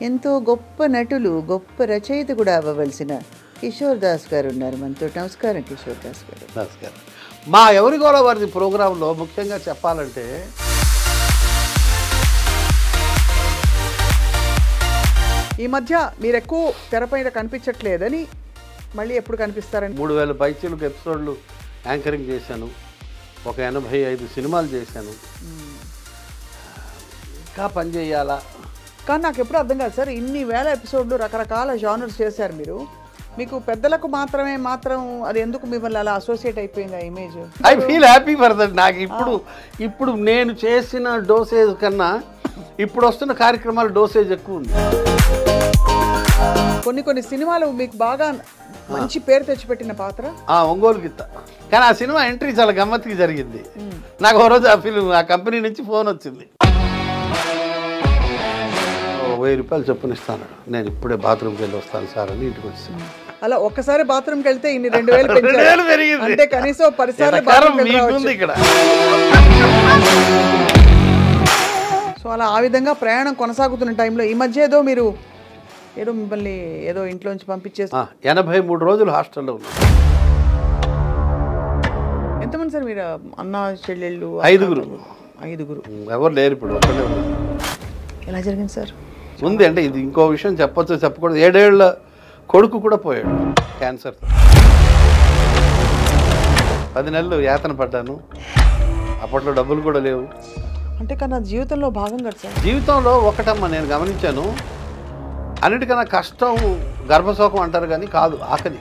ఎంతో గొప్ప నటులు, గొప్ప రచయిత కూడా అవ్వవలసిన కిషోర్ దాస్ గారు ఉన్నారు మనతో. నమస్కారం కిషోర్ దాస్ గారు. నమస్కారం. మా ఎవరి గోల వారి ప్రోగ్రాంలో ముఖ్యంగా చెప్పాలంటే ఈ మధ్య మీరు ఎక్కువ తెరపైన కనిపించట్లేదని, మళ్ళీ ఎప్పుడు కనిపిస్తారని 3000 పైచీలకు ఎపిసోడ్లు యాంకరింగ్ చేశాను. ఒక 85 సినిమాలు చేశాను. ఇంకా పని చేయాలా కానీ నాకు ఎప్పుడు అర్థం కాదు సార్, ఇన్ని వేల ఎపిసోడ్లు రకరకాల జానర్స్ చేశారు మీరు. మీకు పెద్దలకు మాత్రం అది ఎందుకు మిమ్మల్ని అలా అసోసియేట్ అయిపోయింది ఆ image? I feel happy for that. నాకు ఇప్పుడు నేను చేసిన డోసేజ్ కన్నా ఇప్పుడు వస్తున్న కార్యక్రమాల డోసేజ్ ఎక్కువ ఉంది. కొన్ని సినిమాలు మీకు బాగా మంచి పేరు తెచ్చిపెట్టిన పాత్ర ఒంగోలు గిత్త. కానీ ఆ సినిమా ఎంట్రీ చాలా గమ్మత్తుగా జరిగింది. నాకు ఓ రోజు ఆ కంపెనీ నుంచి ఫోన్ వచ్చింది. 1000 రూపాయలు చొప్పునిస్తాను, నేను ఇప్పుడే బాత్రూమ్కి వెళ్ళి వస్తాను సార్ అని ఇంటికి వచ్చాను. అలా ఒక్కసారి బాత్రూమ్కి వెళ్తే ఇన్ని 2000 పెరిగింది. అంటే కనీసం 10 సార్లు ఇక్కడ. సో అలా ఆ విధంగా ప్రయాణం కొనసాగుతున్న టైంలో ఈ మధ్య ఏదో మిమ్మల్ని ఇంట్లోంచి పంపించేసి 83 రోజులు హాస్టల్లో ఉన్నాను. ఎంతమంది సార్ మీరు? అన్న చెల్లెళ్ళు? 5గురు. ఎవరు లేరు ఇప్పుడు, ఒక్కడే ఉన్నారు. ఎలా జరిగింది సార్? ఉంది అంటే ఇది ఇంకో విషయం చెప్పొచ్చు చెప్పకూడదు. 7 ఏళ్ల కొడుకు కూడా పోయాడు క్యాన్సర్. 10 నెలలు యాతన పడ్డాను. అప్పట్లో డబ్బులు కూడా లేవు. అంటే కానీ జీవితంలో భాగం కదా సార్. జీవితంలో ఒకటమ్మా నేను గమనించాను, అన్నిటికన్నా కష్టం గర్భశోకం అంటారు కానీ కాదు, ఆకలి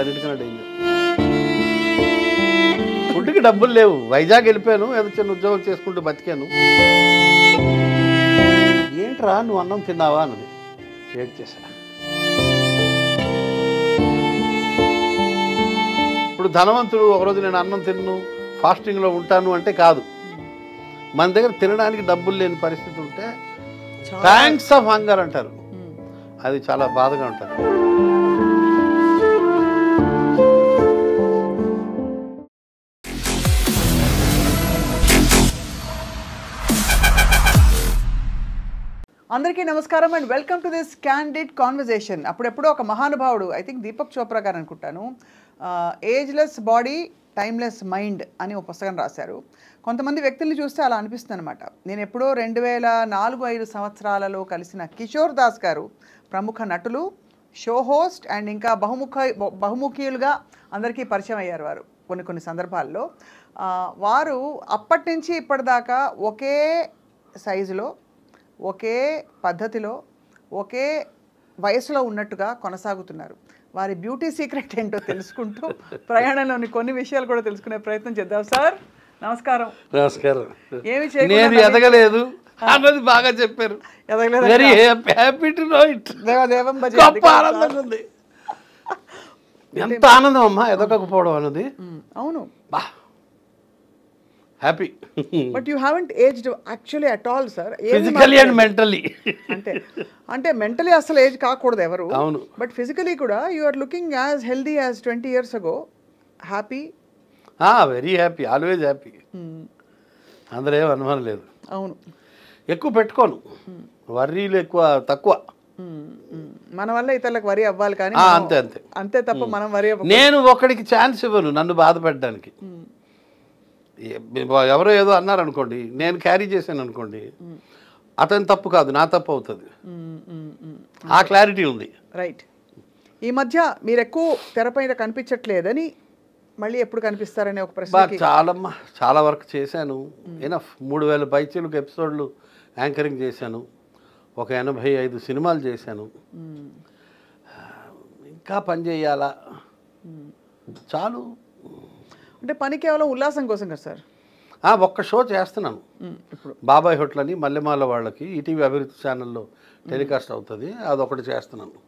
అన్నిటికన్నా డేంజర్. ఫుడ్కి డబ్బులు లేవు. వైజాగ్ వెళ్ళిపోయాను, ఏదో చిన్న ఉద్యోగం చేసుకుంటూ బతికాను. ఏంట్రా నువ్వు అన్నం తిన్నావా అన్నది. ఏడ్ చేశా. ఇప్పుడు ధనవంతుడు ఒకరోజు నేను అన్నం తిన్ను ఫాస్టింగ్లో ఉంటాను అంటే కాదు. మన దగ్గర తినడానికి డబ్బులు లేని పరిస్థితి ఉంటే థ్యాంక్స్ ఆఫ్ హంగర్ అంటారు. అది చాలా బాధగా ఉంటుంది. అందరికీ నమస్కారం and welcome to this candid conversation. అప్పుడెప్పుడో ఒక మహానుభావుడు, ఐ థింక్ దీపక్ చోప్రా గారు అనుకుంటాను, ఏజ్లెస్ బాడీ టైమ్లెస్ మైండ్ అని ఒక పుస్తకం రాశారు. కొంతమంది వ్యక్తుల్ని చూస్తే అలా అనిపిస్తుంది అనమాట. నేను ఎప్పుడో 2004-05 సంవత్సరాలలో కలిసిన కిషోర్ దాస్ గారు ప్రముఖ నటులు, షో హోస్ట్ అండ్ ఇంకా బహుముఖీయులుగా అందరికీ పరిచయం అయ్యారు వారు కొన్ని సందర్భాల్లో. వారు అప్పటి నుంచి ఇప్పటిదాకా ఒకే సైజులో, ఒకే పద్ధతిలో, ఒకే వయసులో ఉన్నట్టుగా కొనసాగుతున్నారు. వారి బ్యూటీ సీక్రెట్ ఏంటో తెలుసుకుంటూ ప్రయాణంలోని కొన్ని విషయాలు కూడా తెలుసుకునే ప్రయత్నం చేద్దాం. సార్ నమస్కారం. నమస్కారం. ఏమి నేను ఎదగలేదు అన్నది బాగా చెప్పారు. Very happy to know it. గొప్ప ఆనందంగా ఉంది. ఎంత ఆనందం అమ్మా ఎదగకపోవడం అన్నది. అవును, బా happy. But you haven't aged actually at all sir. Physically and mentally. అంటే మెంటలీ అసలు ఏజ్ కాకూడదు ఎవరు. అవును. బట్ ఫిజికలీ కూడా you are looking as healthy as 20 years ago. Happy, very happy, always happy. అందరూ ఏం అనుమానం లేదు. అవును. ఎక్కువ పెట్టుకోను, వర్రీలు తక్కువ. మన వల్ల ఇతరులకు వరి అవ్వాలి కానీ అంతే తప్ప మనం వరి అవ్వ. నేను ఒకడికి ఛాన్స్ ఇవ్వను నన్ను బాధ పెట్టడానికి. ఎవరో ఏదో అన్నారనుకోండి, నేను క్యారీ చేశాను అనుకోండి, అతని తప్పు కాదు, నా తప్పు అవుతుంది. ఆ క్లారిటీ ఉంది. రైట్. ఈ మధ్య మీరు ఎక్కువ తెరపైన కనిపించట్లేదని, మళ్ళీ ఎప్పుడు కనిపిస్తారనే ఒక ప్రశ్న. చాలా వరకు చేశాను. 3000 పైచీలకు ఎపిసోడ్లు యాంకరింగ్ చేశాను. ఒక 85 సినిమాలు చేశాను. ఇంకా పని చేయాలా చాలు. అంటే పని కేవలం ఉల్లాసం కోసం కదా సార్? ఒక్క షో చేస్తున్నాను ఇప్పుడు, బాబాయ్ హోటల్ అని మల్లెమాల వాళ్ళకి ఈటీవీ అభివృద్ధి ఛానల్లో టెలికాస్ట్ అవుతుంది. అదొకటి చేస్తున్నాను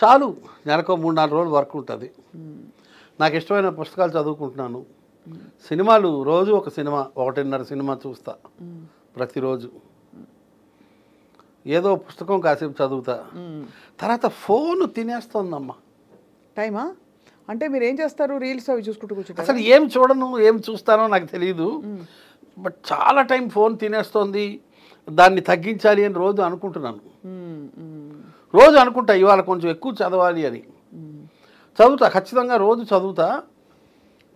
చాలు. నెలకు 3-4 రోజులు వర్క్ ఉంటుంది. నాకు ఇష్టమైన పుస్తకాలు చదువుకుంటున్నాను. సినిమాలు రోజు ఒక సినిమా, 1.5 సినిమా చూస్తా ప్రతిరోజు. ఏదో పుస్తకం కాసేపు చదువుతా. తర్వాత ఫోన్ తినేస్తోందమ్మా టైమా. అంటే మీరు ఏం చేస్తారు? రీల్స్ అవి చూసుకుంటూ కూర్చుంటారు? అసలు ఏం చూడను, ఏం చూస్తానో నాకు తెలియదు. బట్ చాలా టైం ఫోన్ తినేస్తోంది. దాన్ని తగ్గించాలి అని రోజు అనుకుంటున్నాను. రోజు అనుకుంటా ఇవాళ కొంచెం ఎక్కువ చదవాలి అని. చదువుతా, ఖచ్చితంగా రోజు చదువుతా.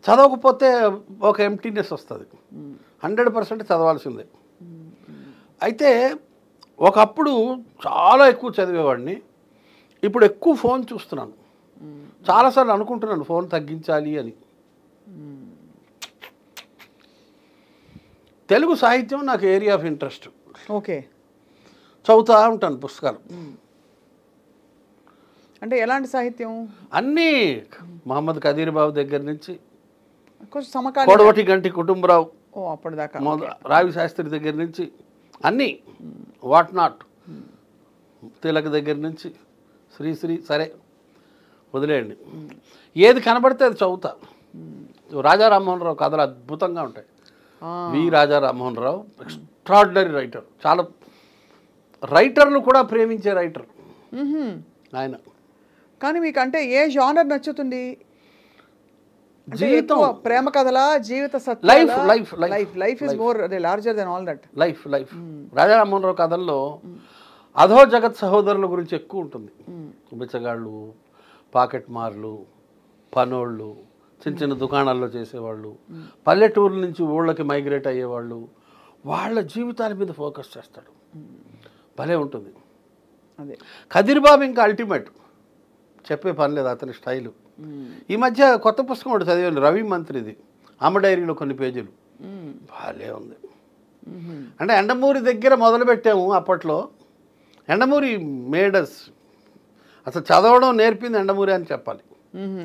చదవకపోతే ఒక ఎంప్టీనెస్ వస్తుంది. 100% చదవాల్సిందే. అయితే ఒకప్పుడు చాలా ఎక్కువ చదివేవాడిని, ఇప్పుడు ఎక్కువ ఫోన్ చూస్తున్నాను. చాలాసార్లు అనుకుంటున్నాను ఫోన్ తగ్గించాలి అని. తెలుగు సాహిత్యం నాకు ఏరియా ఆఫ్ ఇంట్రెస్ట్. ఓకే. చదువుతూ ఉంటాను పుస్తకాలు. అంటే ఎలాంటి సాహిత్యం? అన్నీ, మహమ్మద్ కదీర్ బాబు దగ్గర నుంచి కొంచెం సమకాలీన. కొడవటి గంటి కుటుంబరావు, అప్పటిదాకా రావి శాస్త్రి దగ్గర నుంచి అన్నీ, వాట్ నాట్, తిలక్ దగ్గర నుంచి శ్రీశ్రీ, సరే వదిలేయండి. ఏది కనబడితే అది చదువుతా. రాజా రామ్మోహన్ రావు కథలు అద్భుతంగా ఉంటాయి. వి రాజా రామ్మోహన్ రావు ఎక్స్ట్రాడినరీ రైటర్. చాలా రైటర్లు కూడా ప్రేమించే రైటర్ ఆయన. కానీ మీకు అంటే ఏ జానర్ నచ్చుతుంది? జీవితం, ప్రేమ కథలా, జీవిత సత్యాలా? Life life life life is more larger than all that. Life life Raja Rammohan Rao కథల్లో అధో జగత్ సహోదరుల గురించి ఎక్కువ ఉంటుంది. బిచ్చగాళ్ళు, పాకెట్ మార్లు, పనోళ్ళు, చిన్న చిన్న దుకాణాల్లో చేసేవాళ్ళు, పల్లెటూరు నుంచి ఊళ్ళకి మైగ్రేట్ అయ్యేవాళ్ళు, వాళ్ళ జీవితాల మీద ఫోకస్ చేస్తాడు. భలే ఉంటుంది. అదే కదీర్ బాబు ఇంకా అల్టిమేట్, చెప్పే పని లేదు అతని స్టైలు. ఈ మధ్య కొత్త పుస్తకం ఒకటి చదివాను, రవి మంత్రిది, అమ్మ డైరీలో కొన్ని పేజీలు. భలే ఉంది. అంటే ఎండమూరి దగ్గర మొదలుపెట్టాము అప్పట్లో. ఎండమూరి మేడస్, అసలు చదవడం నేర్పింది ఎండమూరి అని చెప్పాలి.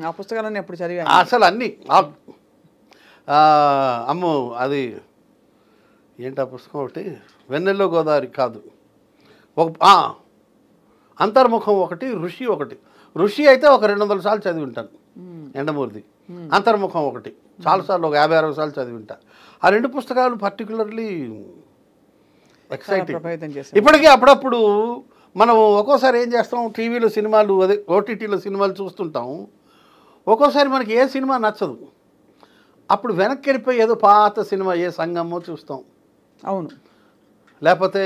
ఆ పుస్తకాలన్నీ ఎప్పుడు చదివాను అసలు అన్నీ. అమ్మో అది ఏంటి ఆ పుస్తకం ఒకటి, వెన్నెల్లో గోదావరి కాదు, ఒక అంతర్ముఖం ఒకటి, ఋషి ఒకటి. ఋషి అయితే ఒక 200 సార్లు చదివి ఉంటాను ఎండమూరిది. అంతర్ముఖం ఒకటి చాలాసార్లు, ఒక 50-60 సార్లు చదివి ఉంటా. ఆ 2 పుస్తకాలు పర్టికులర్లీ ఎక్సైటింగ్. ఇప్పటికీ అప్పుడప్పుడు మనం ఒక్కోసారి ఏం చేస్తాం, టీవీలో సినిమాలు, అదే ఓటీటీలో సినిమాలు చూస్తుంటాం. ఒక్కోసారి మనకి ఏ సినిమా నచ్చదు, అప్పుడు వెనక్కి వెళ్ళిపోయి ఏదో పాత సినిమా, ఏ సంగమో చూస్తాం. అవును. లేకపోతే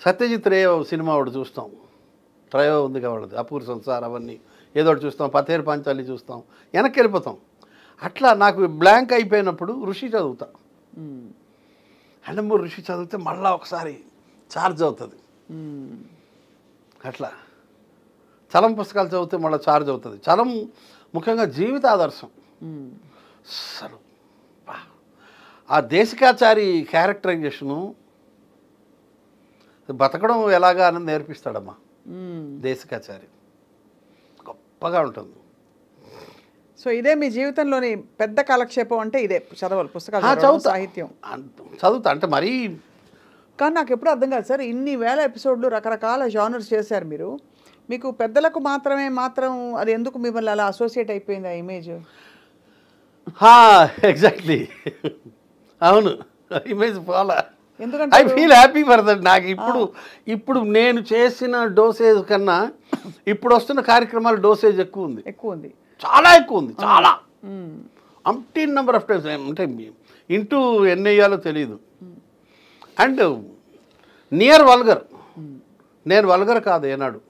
సత్యజిత్ రే సినిమా ఒకటి చూస్తాం, ట్రయో ఉంది కావాలది, అపూర్ సంసార్, అవన్నీ ఏదో ఒకటి చూస్తాం, పతేర్ పాంచాలి చూస్తాం, వెనక్కి వెళ్ళిపోతాం. అట్లా నాకు బ్లాంక్ అయిపోయినప్పుడు ఋషి చదువుతా. ఎండమూరి ఋషి చదివితే మళ్ళీ ఒకసారి ఛార్జ్ అవుతుంది. అట్లా చలం పుస్తకాలు చదివితే మళ్ళీ ఛార్జ్ అవుతుంది. చలం ముఖ్యంగా జీవిత ఆదర్శం. అసలు ఆ దేశికాచారి క్యారెక్టరైజేషను, బతకడం ఎలాగా అని నేర్పిస్తాడమ్మా దేశికాచారి. గొప్పగా ఉంటుంది. సో ఇదే మీ జీవితంలోని పెద్ద కాలక్షేపం అంటే ఇదే, చదవాలి పుస్తకాలు, చదువుతా, సాహిత్యం చదువుతా. అంటే మరీ, కానీ నాకు ఎప్పుడు అర్థం కాదు సార్, ఇన్ని వేల ఎపిసోడ్లు రకరకాల జానర్స్ చేశారు మీరు, మీకు పెద్దలకు మాత్రం అది ఎందుకు మిమ్మల్ని అలా అసోసియేట్ అయిపోయింది ఆ ఇమేజ్? ఎగ్జాక్ట్లీ, అవును, ఇమేజ్ ఫాలో. ఎందుకంటే I feel happy for that. నాకు ఇప్పుడు నేను చేసిన డోసేజ్ కన్నా ఇప్పుడు వస్తున్న కార్యక్రమాల డోసేజ్ ఎక్కువ ఉంది, చాలా ఎక్కువ ఉంది, చాలా అంటీన్ నెంబర్ ఆఫ్ టైమ్స్. అంటే ఇంటూ ఎన్ని వేయాలో తెలియదు. అండ్ నియర్ వల్గర్, నేను వల్గర్ కాదు ఏనాడు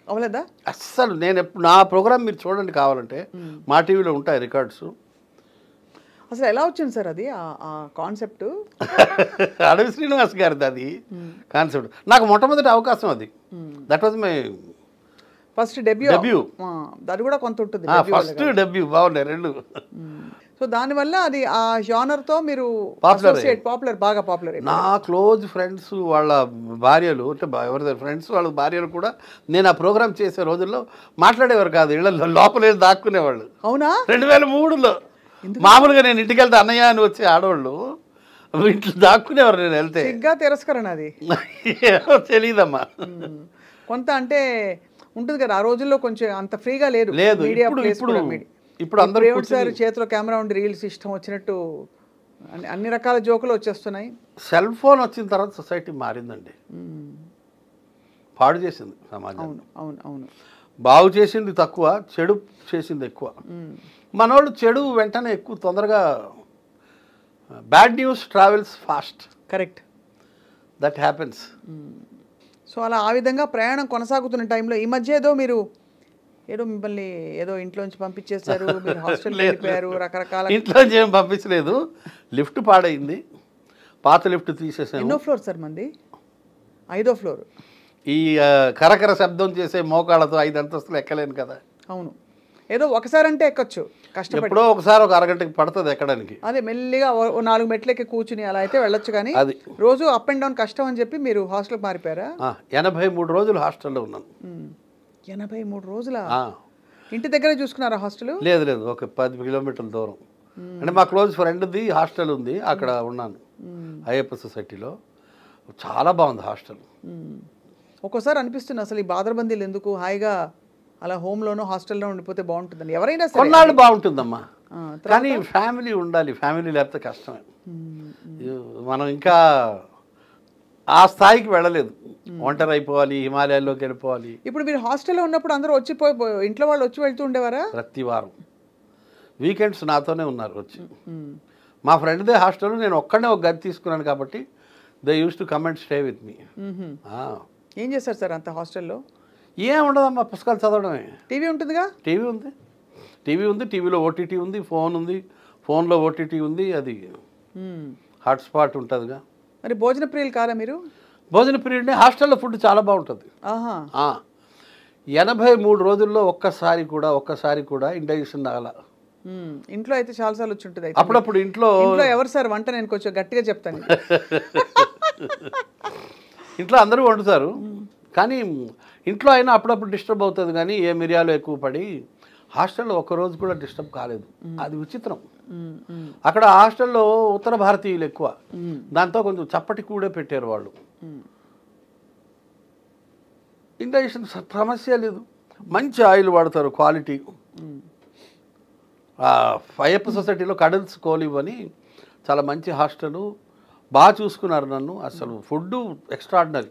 అవలేదా అస్సలు. నేను ఎప్పుడు నా ప్రోగ్రామ్ మీరు చూడండి కావాలంటే, మా టీవీలో ఉంటాయి రికార్డ్స్. అసలు ఎలా వచ్చింది సార్ అది ఆ కాన్సెప్ట్? అడవి శ్రీనివాస్ గారిది అది కాన్సెప్ట్. నాకు మొట్టమొదటి అవకాశం అది. That was my first debut. అది కూడా కొంత ఉంటుంది, ఫస్ట్ డెబ్యూ. బాగున్నాయి రెండు. సో దానివల్ల అది ఆ జానర్తో మీరు బాగా పాపులర్. నా క్లోజ్ ఫ్రెండ్స్ వాళ్ళ భార్యలు, అంటే ఎవరి ఫ్రెండ్స్ వాళ్ళ భార్యలు కూడా నేను ఆ ప్రోగ్రామ్ చేసే రోజుల్లో మాట్లాడేవారు కాదు, ఇళ్ళ లోపలే దాక్కునేవాళ్ళు. అవునా? 2003లో మామూలుగా నేను ఇంటికి వెళ్తే అన్నయ్య అని వచ్చే ఆడవాళ్ళు ఇంట్లో దాక్కునేవారు. నేను వెళ్తే తిరస్కరణ అది తెలియదమ్మా. కొంత అంటే ఉంటుంది కదా, ఆ రోజుల్లో కొంచెం అంత ఫ్రీగా లేదు. ఇప్పుడు అందరూ చేతిలో కెమెరా ఉండి రీల్స్ ఇష్టం వచ్చినట్టు అన్ని రకాల జోకులు వచ్చేస్తున్నాయి. సెల్ ఫోన్ వచ్చిన తర్వాత సొసైటీ మారిందండి, పాడు చేసింది సమాజం. అవును. బాగు చేసింది తక్కువ, చెడు చేసింది ఎక్కువ. మనోళ్ళు చెడు వెంటనే ఎక్కువ, తొందరగా bad news travels fast. Correct. That happens. So అలా ఆ విధంగా ప్రయాణం కొనసాగుతున్న టైంలో ఈ మధ్య ఏదో మిమ్మల్ని ఏదో ఇంట్లోంచి పంపించేశారు, మీరు హాస్టల్కి వెళ్ళిపోయారు, రకరకాల. ఇంట్లోంచి ఏం పంపించలేదు, లిఫ్ట్ పాడైంది, పాత లిఫ్ట్ తీసేసాను. ఎన్నో ఫ్లోర్ సార్ మంది? 5వ ఫ్లోర్. ఈ కరకర శబ్దం చేసే మోకాళ్ళతో 5 అంతస్తులు ఎక్కలేను కదా. అవును, ఏదో ఒకసారి అంటే ఎక్కొచ్చు, కష్టపడి. ఎప్పుడో ఒకసారి ఒక అరగంటకి పడుతుంది ఎక్కడానికి. అదే మెల్లిగా 4 మెట్లకి కూర్చుని అలా అయితే వెళ్ళొచ్చు, కానీ అది రోజు అప్ అండ్ డౌన్ కష్టం అని చెప్పి మీరు హాస్టల్కి మారిపోయారా? 83 రోజులు హాస్టల్లో ఉన్నాను. 83 రోజుల ఇంటి దగ్గరే చూసుకున్నారా హాస్టల్? లేదు, ఒక 10 కిలోమీటర్ల దూరం. అంటే మా క్లోజ్ ఫ్రెండ్ది హాస్టల్ ఉంది, అక్కడ ఉన్నాను అయ్యప్ప సొసైటీలో. చాలా బాగుంది హాస్టల్. ఒక్కోసారి అనిపిస్తుంది అసలు ఈ బాదరబందీలు ఎందుకు, హాయిగా అలా హోమ్లోనో హాస్టల్లో ఉండిపోతే బాగుంటుందని. ఎవరైనా సరే కొన్నాళ్ళు బాగుంటుందమ్మా, కానీ ఫ్యామిలీ ఉండాలి. ఫ్యామిలీ లేకపోతే కష్టమే. మనం ఇంకా ఆ స్థాయికి వెళ్ళలేదు, ఒంటరి అయిపోవాలి, హిమాలయాల్లోకి వెళ్ళిపోవాలి. ఇప్పుడు మీరు హాస్టల్లో ఉన్నప్పుడు అందరూ ఇంట్లో వాళ్ళు వచ్చి వెళ్తూ ఉండేవారా? ప్రతి వారం వీకెండ్స్ నాతోనే ఉన్నారు వచ్చి. మా ఫ్రెండ్దే హాస్టల్, నేను ఒక్కడే ఒక గది తీసుకున్నాను కాబట్టి they use to come and stay with me. ఏం చేస్తారు సార్ అంత హాస్టల్లో? ఏం ఉండదమ్మా, పుస్తకాలు చదవడమే. టీవీ ఉంటుందిగా? టీవీ ఉంది, టీవీలో ఓటీటీ ఉంది, ఫోన్ ఉంది, ఫోన్లో ఓటీటీ ఉంది, అది హాట్స్పాట్ ఉంటుందిగా. మరి భోజన ప్రియులు కాదా మీరు? భోజన ప్రియుడిని. హాస్టల్లో ఫుడ్ చాలా బాగుంటుంది. 83 రోజుల్లో ఒక్కసారి కూడా ఇండైజెషన్ అలా. ఇంట్లో అయితే చాలాసార్లు వచ్చి ఉంటుంది. అప్పుడప్పుడు ఇంట్లో ఎవరు సార్ వంట? నేను కొంచెం గట్టిగా చెప్తాను. ఇంట్లో అందరూ వండుతారు, కానీ ఇంట్లో అయినా అప్పుడప్పుడు డిస్టర్బ్ అవుతుంది. కానీ ఏ మిరియాలు ఎక్కువ పడి హాస్టల్లో ఒక్కరోజు కూడా డిస్టర్బ్ కాలేదు. అది విచిత్రం. అక్కడ హాస్టల్లో ఉత్తర భారతీయులు ఎక్కువ, దాంతో కొంచెం చప్పటి కూడా పెట్టారు వాళ్ళు. ఇండైజెషన్ సమస్య లేదు, మంచి ఆయిల్ వాడతారు, క్వాలిటీ. అయ్యప్ప సొసైటీలో కడల్స్ కోలివ్ అని చాలా మంచి హాస్టల్, బాగా చూసుకున్నారు నన్ను. అసలు food extraordinary,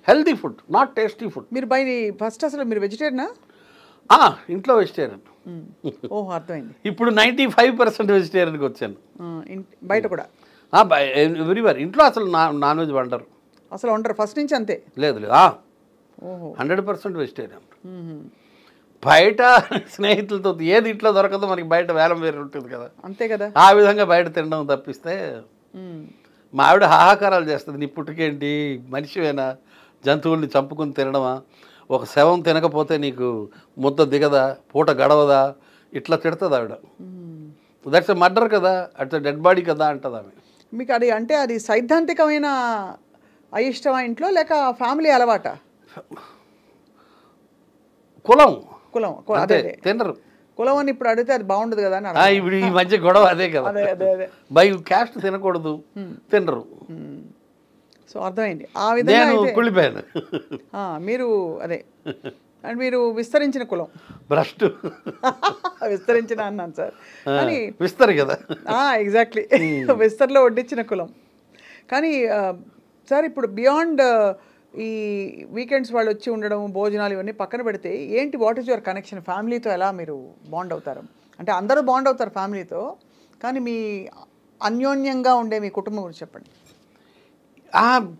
healthy food, not tasty food. మీరు ఫస్ట్ అసలు మీరు వెజిటేరియనా? ఇంట్లో వెజిటేరియన్. ఓహో, అర్థమైంది. ఇప్పుడు 95% వెజిటేరియన్కి వచ్చాను. బయట కూడా ఎవ్రీవేర్. ఇంట్లో అసలు నాన్ వెజ్ వండరు, అసలు వండరు ఫస్ట్ నుంచి? అంతే? లేదు 100% వెజిటేరియన్. బయట స్నేహితులతో ఏది ఇంట్లో దొరకదో మనకి బయట వేలం వేరు ఉంటుంది కదా, అంతే కదా. ఆ విధంగా బయట తినడం తప్పిస్తే మా ఆవిడ హాహాకారాలు చేస్తుంది. నీ పుట్టుకేంటి, మనిషివేనా, జంతువుల్ని చంపుకుని తినడమా, ఒక శవం తినకపోతే నీకు ముద్ద దిగదా, పూట గడవదా, ఇట్లా తిడుతుంది ఆవిడ. దట్స్ ఎ మర్డర్ కదా, అట్స్ డెడ్ బాడీ కదా అంటది ఆమె. మీకు అది అంటే అది సైద్ధాంతికమైన అయిష్టమా ఇంట్లో, లేక ఫ్యామిలీ అలవాట? కులం అదే తినరు. కులం అని ఇప్పుడు అడిగితే అది బాగుండదు కదా అని. ఇప్పుడు ఈ మధ్య గొడవ అదే కదా, బై క్యాస్ట్ తినకూడదు, తినరు. సో అర్థమైంది. ఆ విధంగా కుళ్ళిపోయాను. మీరు అదే అండ్ మీరు విస్తరించిన కులం, భ్రష్టు విస్తరించిన అన్నాను సార్, కానీ విస్తరి కదా. ఎగ్జాక్ట్లీ, విస్తర్లో వడ్డించిన కులం. కానీ సార్ ఇప్పుడు బియాండ్ ఈ వీకెండ్స్ వాళ్ళు వచ్చి ఉండడం, భోజనాలు ఇవన్నీ పక్కన పెడితే ఏంటి, వాట్ ఈస్ యువర్ కనెక్షన్? ఫ్యామిలీతో ఎలా మీరు బాండ్ అవుతారు? అంటే అందరూ బాండ్ అవుతారు ఫ్యామిలీతో, కానీ మీ అన్యోన్యంగా ఉండే మీ కుటుంబం గురించి చెప్పండి.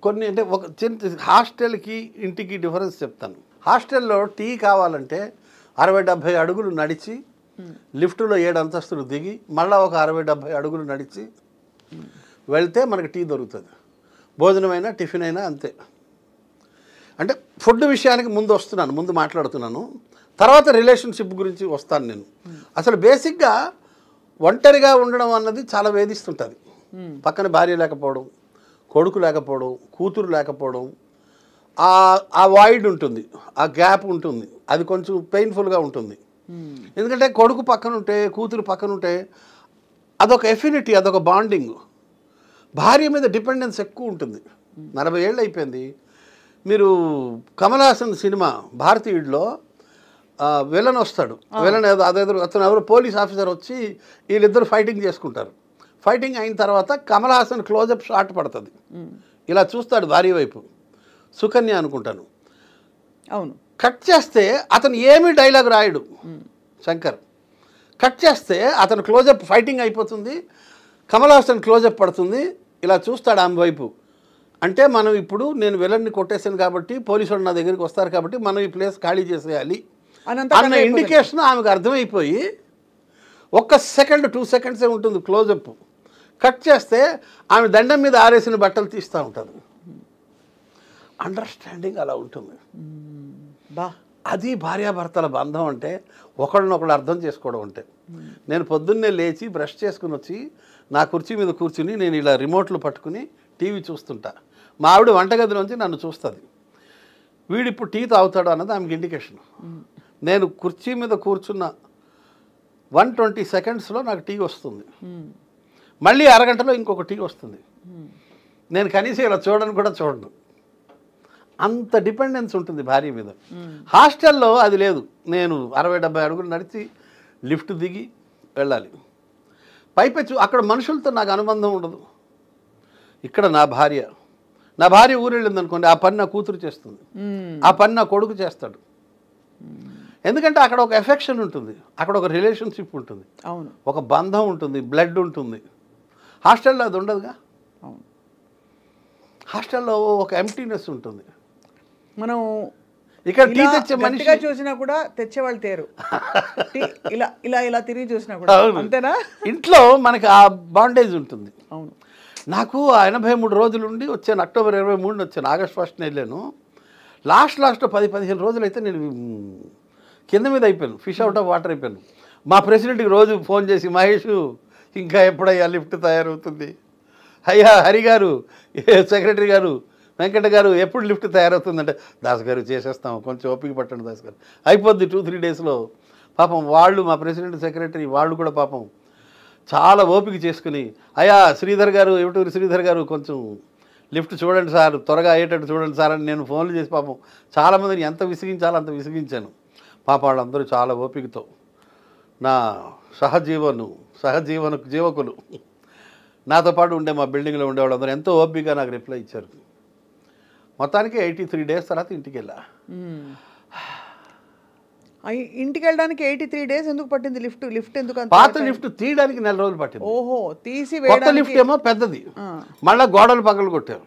కొన్ని అంటే ఒక చిన్న హాస్టల్కి ఇంటికి డిఫరెన్స్ చెప్తాను. హాస్టల్లో టీ కావాలంటే 60-70 అడుగులు నడిచి, లిఫ్ట్లో 7 అంతస్తులు దిగి, మళ్ళీ ఒక 60-70 అడుగులు నడిచి వెళ్తే మనకి టీ దొరుకుతుంది. భోజనమైనా టిఫిన్ అయినా అంతే. అంటే ఫుడ్ విషయానికి ముందు మాట్లాడుతున్నాను, తర్వాత రిలేషన్షిప్ గురించి వస్తాను నేను. అసలు బేసిక్గా ఒంటరిగా ఉండడం అన్నది చాలా వేధిస్తుంటుంది. పక్కన భార్య లేకపోవడం, కొడుకు లేకపోవడం, కూతురు లేకపోవడం, ఆ వాయిడ్ ఉంటుంది, ఆ గ్యాప్ ఉంటుంది, అది కొంచెం పెయిన్ఫుల్గా ఉంటుంది. ఎందుకంటే కొడుకు పక్కన ఉంటే, కూతురు పక్కన ఉంటే అదొక ఎఫినిటీ, అదొక బాండింగ్. భార్య మీద డిపెండెన్స్ ఎక్కువ ఉంటుంది. 40 ఏళ్ళు అయిపోయింది. మీరు కమల్ హాసన్ సినిమా భారతీయుడిలో విలన్ వస్తాడు, విలన్ అతను ఎవరు పోలీస్ ఆఫీసర్ వచ్చి వీళ్ళిద్దరు ఫైటింగ్ చేసుకుంటారు. ఫైటింగ్ అయిన తర్వాత కమల్ హాసన్ క్లోజప్ షాట్ పడుతుంది, ఇలా చూస్తాడు భార్య వైపు, సుకన్య అనుకుంటాను. అవును. కట్ చేస్తే అతను ఏమీ డైలాగ్ రాయడు శంకర్. కట్ చేస్తే అతను క్లోజప్, ఫైటింగ్ అయిపోతుంది, కమల్ హాసన్ క్లోజప్ పడుతుంది, ఇలా చూస్తాడు ఆమె వైపు. అంటే మనం ఇప్పుడు నేను విలన్ని కొట్టేసాను కాబట్టి పోలీసు వాళ్ళు నా దగ్గరికి వస్తారు కాబట్టి మనం ఈ ప్లేస్ ఖాళీ చేసేయాలి అన్న ఇండికేషన్ ఆమెకు అర్థమైపోయి 1 సెకండ్ 2 సెకండ్సే ఉంటుంది క్లోజప్. కట్ చేస్తే ఆమె దండం మీద ఆరేసిన బట్టలు తీస్తూ ఉంటుంది. అండర్స్టాండింగ్ అలా ఉంటుంది. అది భార్యాభర్తల బంధం అంటే ఒకళ్ళనొకళ్ళు అర్థం చేసుకోవడం అంటే. నేను పొద్దున్నే లేచి బ్రష్ చేసుకుని వచ్చి నా కుర్చీ మీద కూర్చుని నేను ఇలా రిమోట్లు పట్టుకుని టీవీ చూస్తుంటా. మా ఆవిడ వంటగదిలోంచి నన్ను చూస్తుంది. వీడిప్పుడు టీ తాగుతాడు అన్నది ఆమెకి ఇండికేషన్. నేను కుర్చీ మీద కూర్చున్న 120 సెకండ్స్లో నాకు టీ వస్తుంది. మళ్ళీ అరగంటలో ఇంకొక టీ వస్తుంది. నేను కనీసం ఇలా చూడను. అంత డిపెండెన్స్ ఉంటుంది భార్య మీద. హాస్టల్లో అది లేదు. నేను 60-70 అడుగులు నడిచి లిఫ్ట్ దిగి వెళ్ళాలి. పైపెచ్చు అక్కడ మనుషులతో నాకు అనుబంధం ఉండదు. ఇక్కడ నా భార్య ఊరు వెళ్ళింది అనుకోండి, ఆ పని నా కూతురు చేస్తుంది, ఆ పని నా కొడుకు చేస్తాడు. ఎందుకంటే అక్కడ ఒక ఎఫెక్షన్ ఉంటుంది, అక్కడ ఒక రిలేషన్షిప్ ఉంటుంది, ఒక బంధం ఉంటుంది, బ్లడ్ ఉంటుంది. హాస్టల్లో అది ఉండదుగా. హాస్టల్లో ఒక ఎంప్టీనెస్ ఉంటుంది. మనం ఇక్కడ టీ తెచ్చే మనిషిగా చూసినా కూడా తెచ్చేవాళ్ళు తేరు. ఇలా ఇలా ఇలా తిరిగి చూసినా కూడా అంతేనా. ఇంట్లో మనకి ఆ బాండేజ్ ఉంటుంది. అవును. నాకు 83 రోజులు ఉండి వచ్చాను. అక్టోబర్ 23 వచ్చాను. ఆగస్ట్ 1 వెళ్ళాను. లాస్ట్ 10-15 రోజులు అయితే నేను కింద మీద అయిపోయాను. ఫిష్ అవుట్ ఆఫ్ వాటర్ అయిపోయాను. మా ప్రెసిడెంట్కి రోజు ఫోన్ చేసి, మహేష్ ఇంకా ఎప్పుడయ్యా లిఫ్ట్ తయారవుతుంది, అయ్యా హరి గారు, సెక్రటరీ గారు, వెంకట గారు ఎప్పుడు లిఫ్ట్ తయారవుతుందంటే, దాస్ గారు చేసేస్తాం, కొంచెం ఓపిక పట్టండి దాస్ గారు, అయిపోద్ది 2-3 డేస్లో. పాపం వాళ్ళు మా ప్రెసిడెంట్ సెక్రటరీ వాళ్ళు కూడా పాపం చాలా ఓపిక చేసుకుని, అయ్యా శ్రీధర్ గారు, ఎవటూరి శ్రీధర్ గారు కొంచెం లిఫ్ట్ చూడండి సార్, త్వరగా అయ్యేటట్టు చూడండి సార్ అని నేను ఫోన్లు చేసి పాపం చాలామందిని ఎంత విసిగించాలో అంత విసిగించాను. పాప వాళ్ళందరూ చాలా ఓపికతో నా జీవకులు నాతో పాటు ఉండే మా బిల్డింగ్లో ఉండే వాళ్ళందరూ ఎంతో ఓపికగా నాకు రిప్లై ఇచ్చారు. మొత్తానికి 83 డేస్ తర్వాత ఇంటికి వెళ్ళా. ఇంటికి వెళ్ళడానికి 83 డేస్ ఎందుకు పట్టింది? లిఫ్ట్ ఎందుకు? పాత లిఫ్ట్ తీయడానికి 4 రోజులు పట్టింది. ఓహో, తీసి కొత్త లిఫ్ట్ ఏమో పెద్దది. మళ్ళీ గోడలు పగలు కొట్టారు.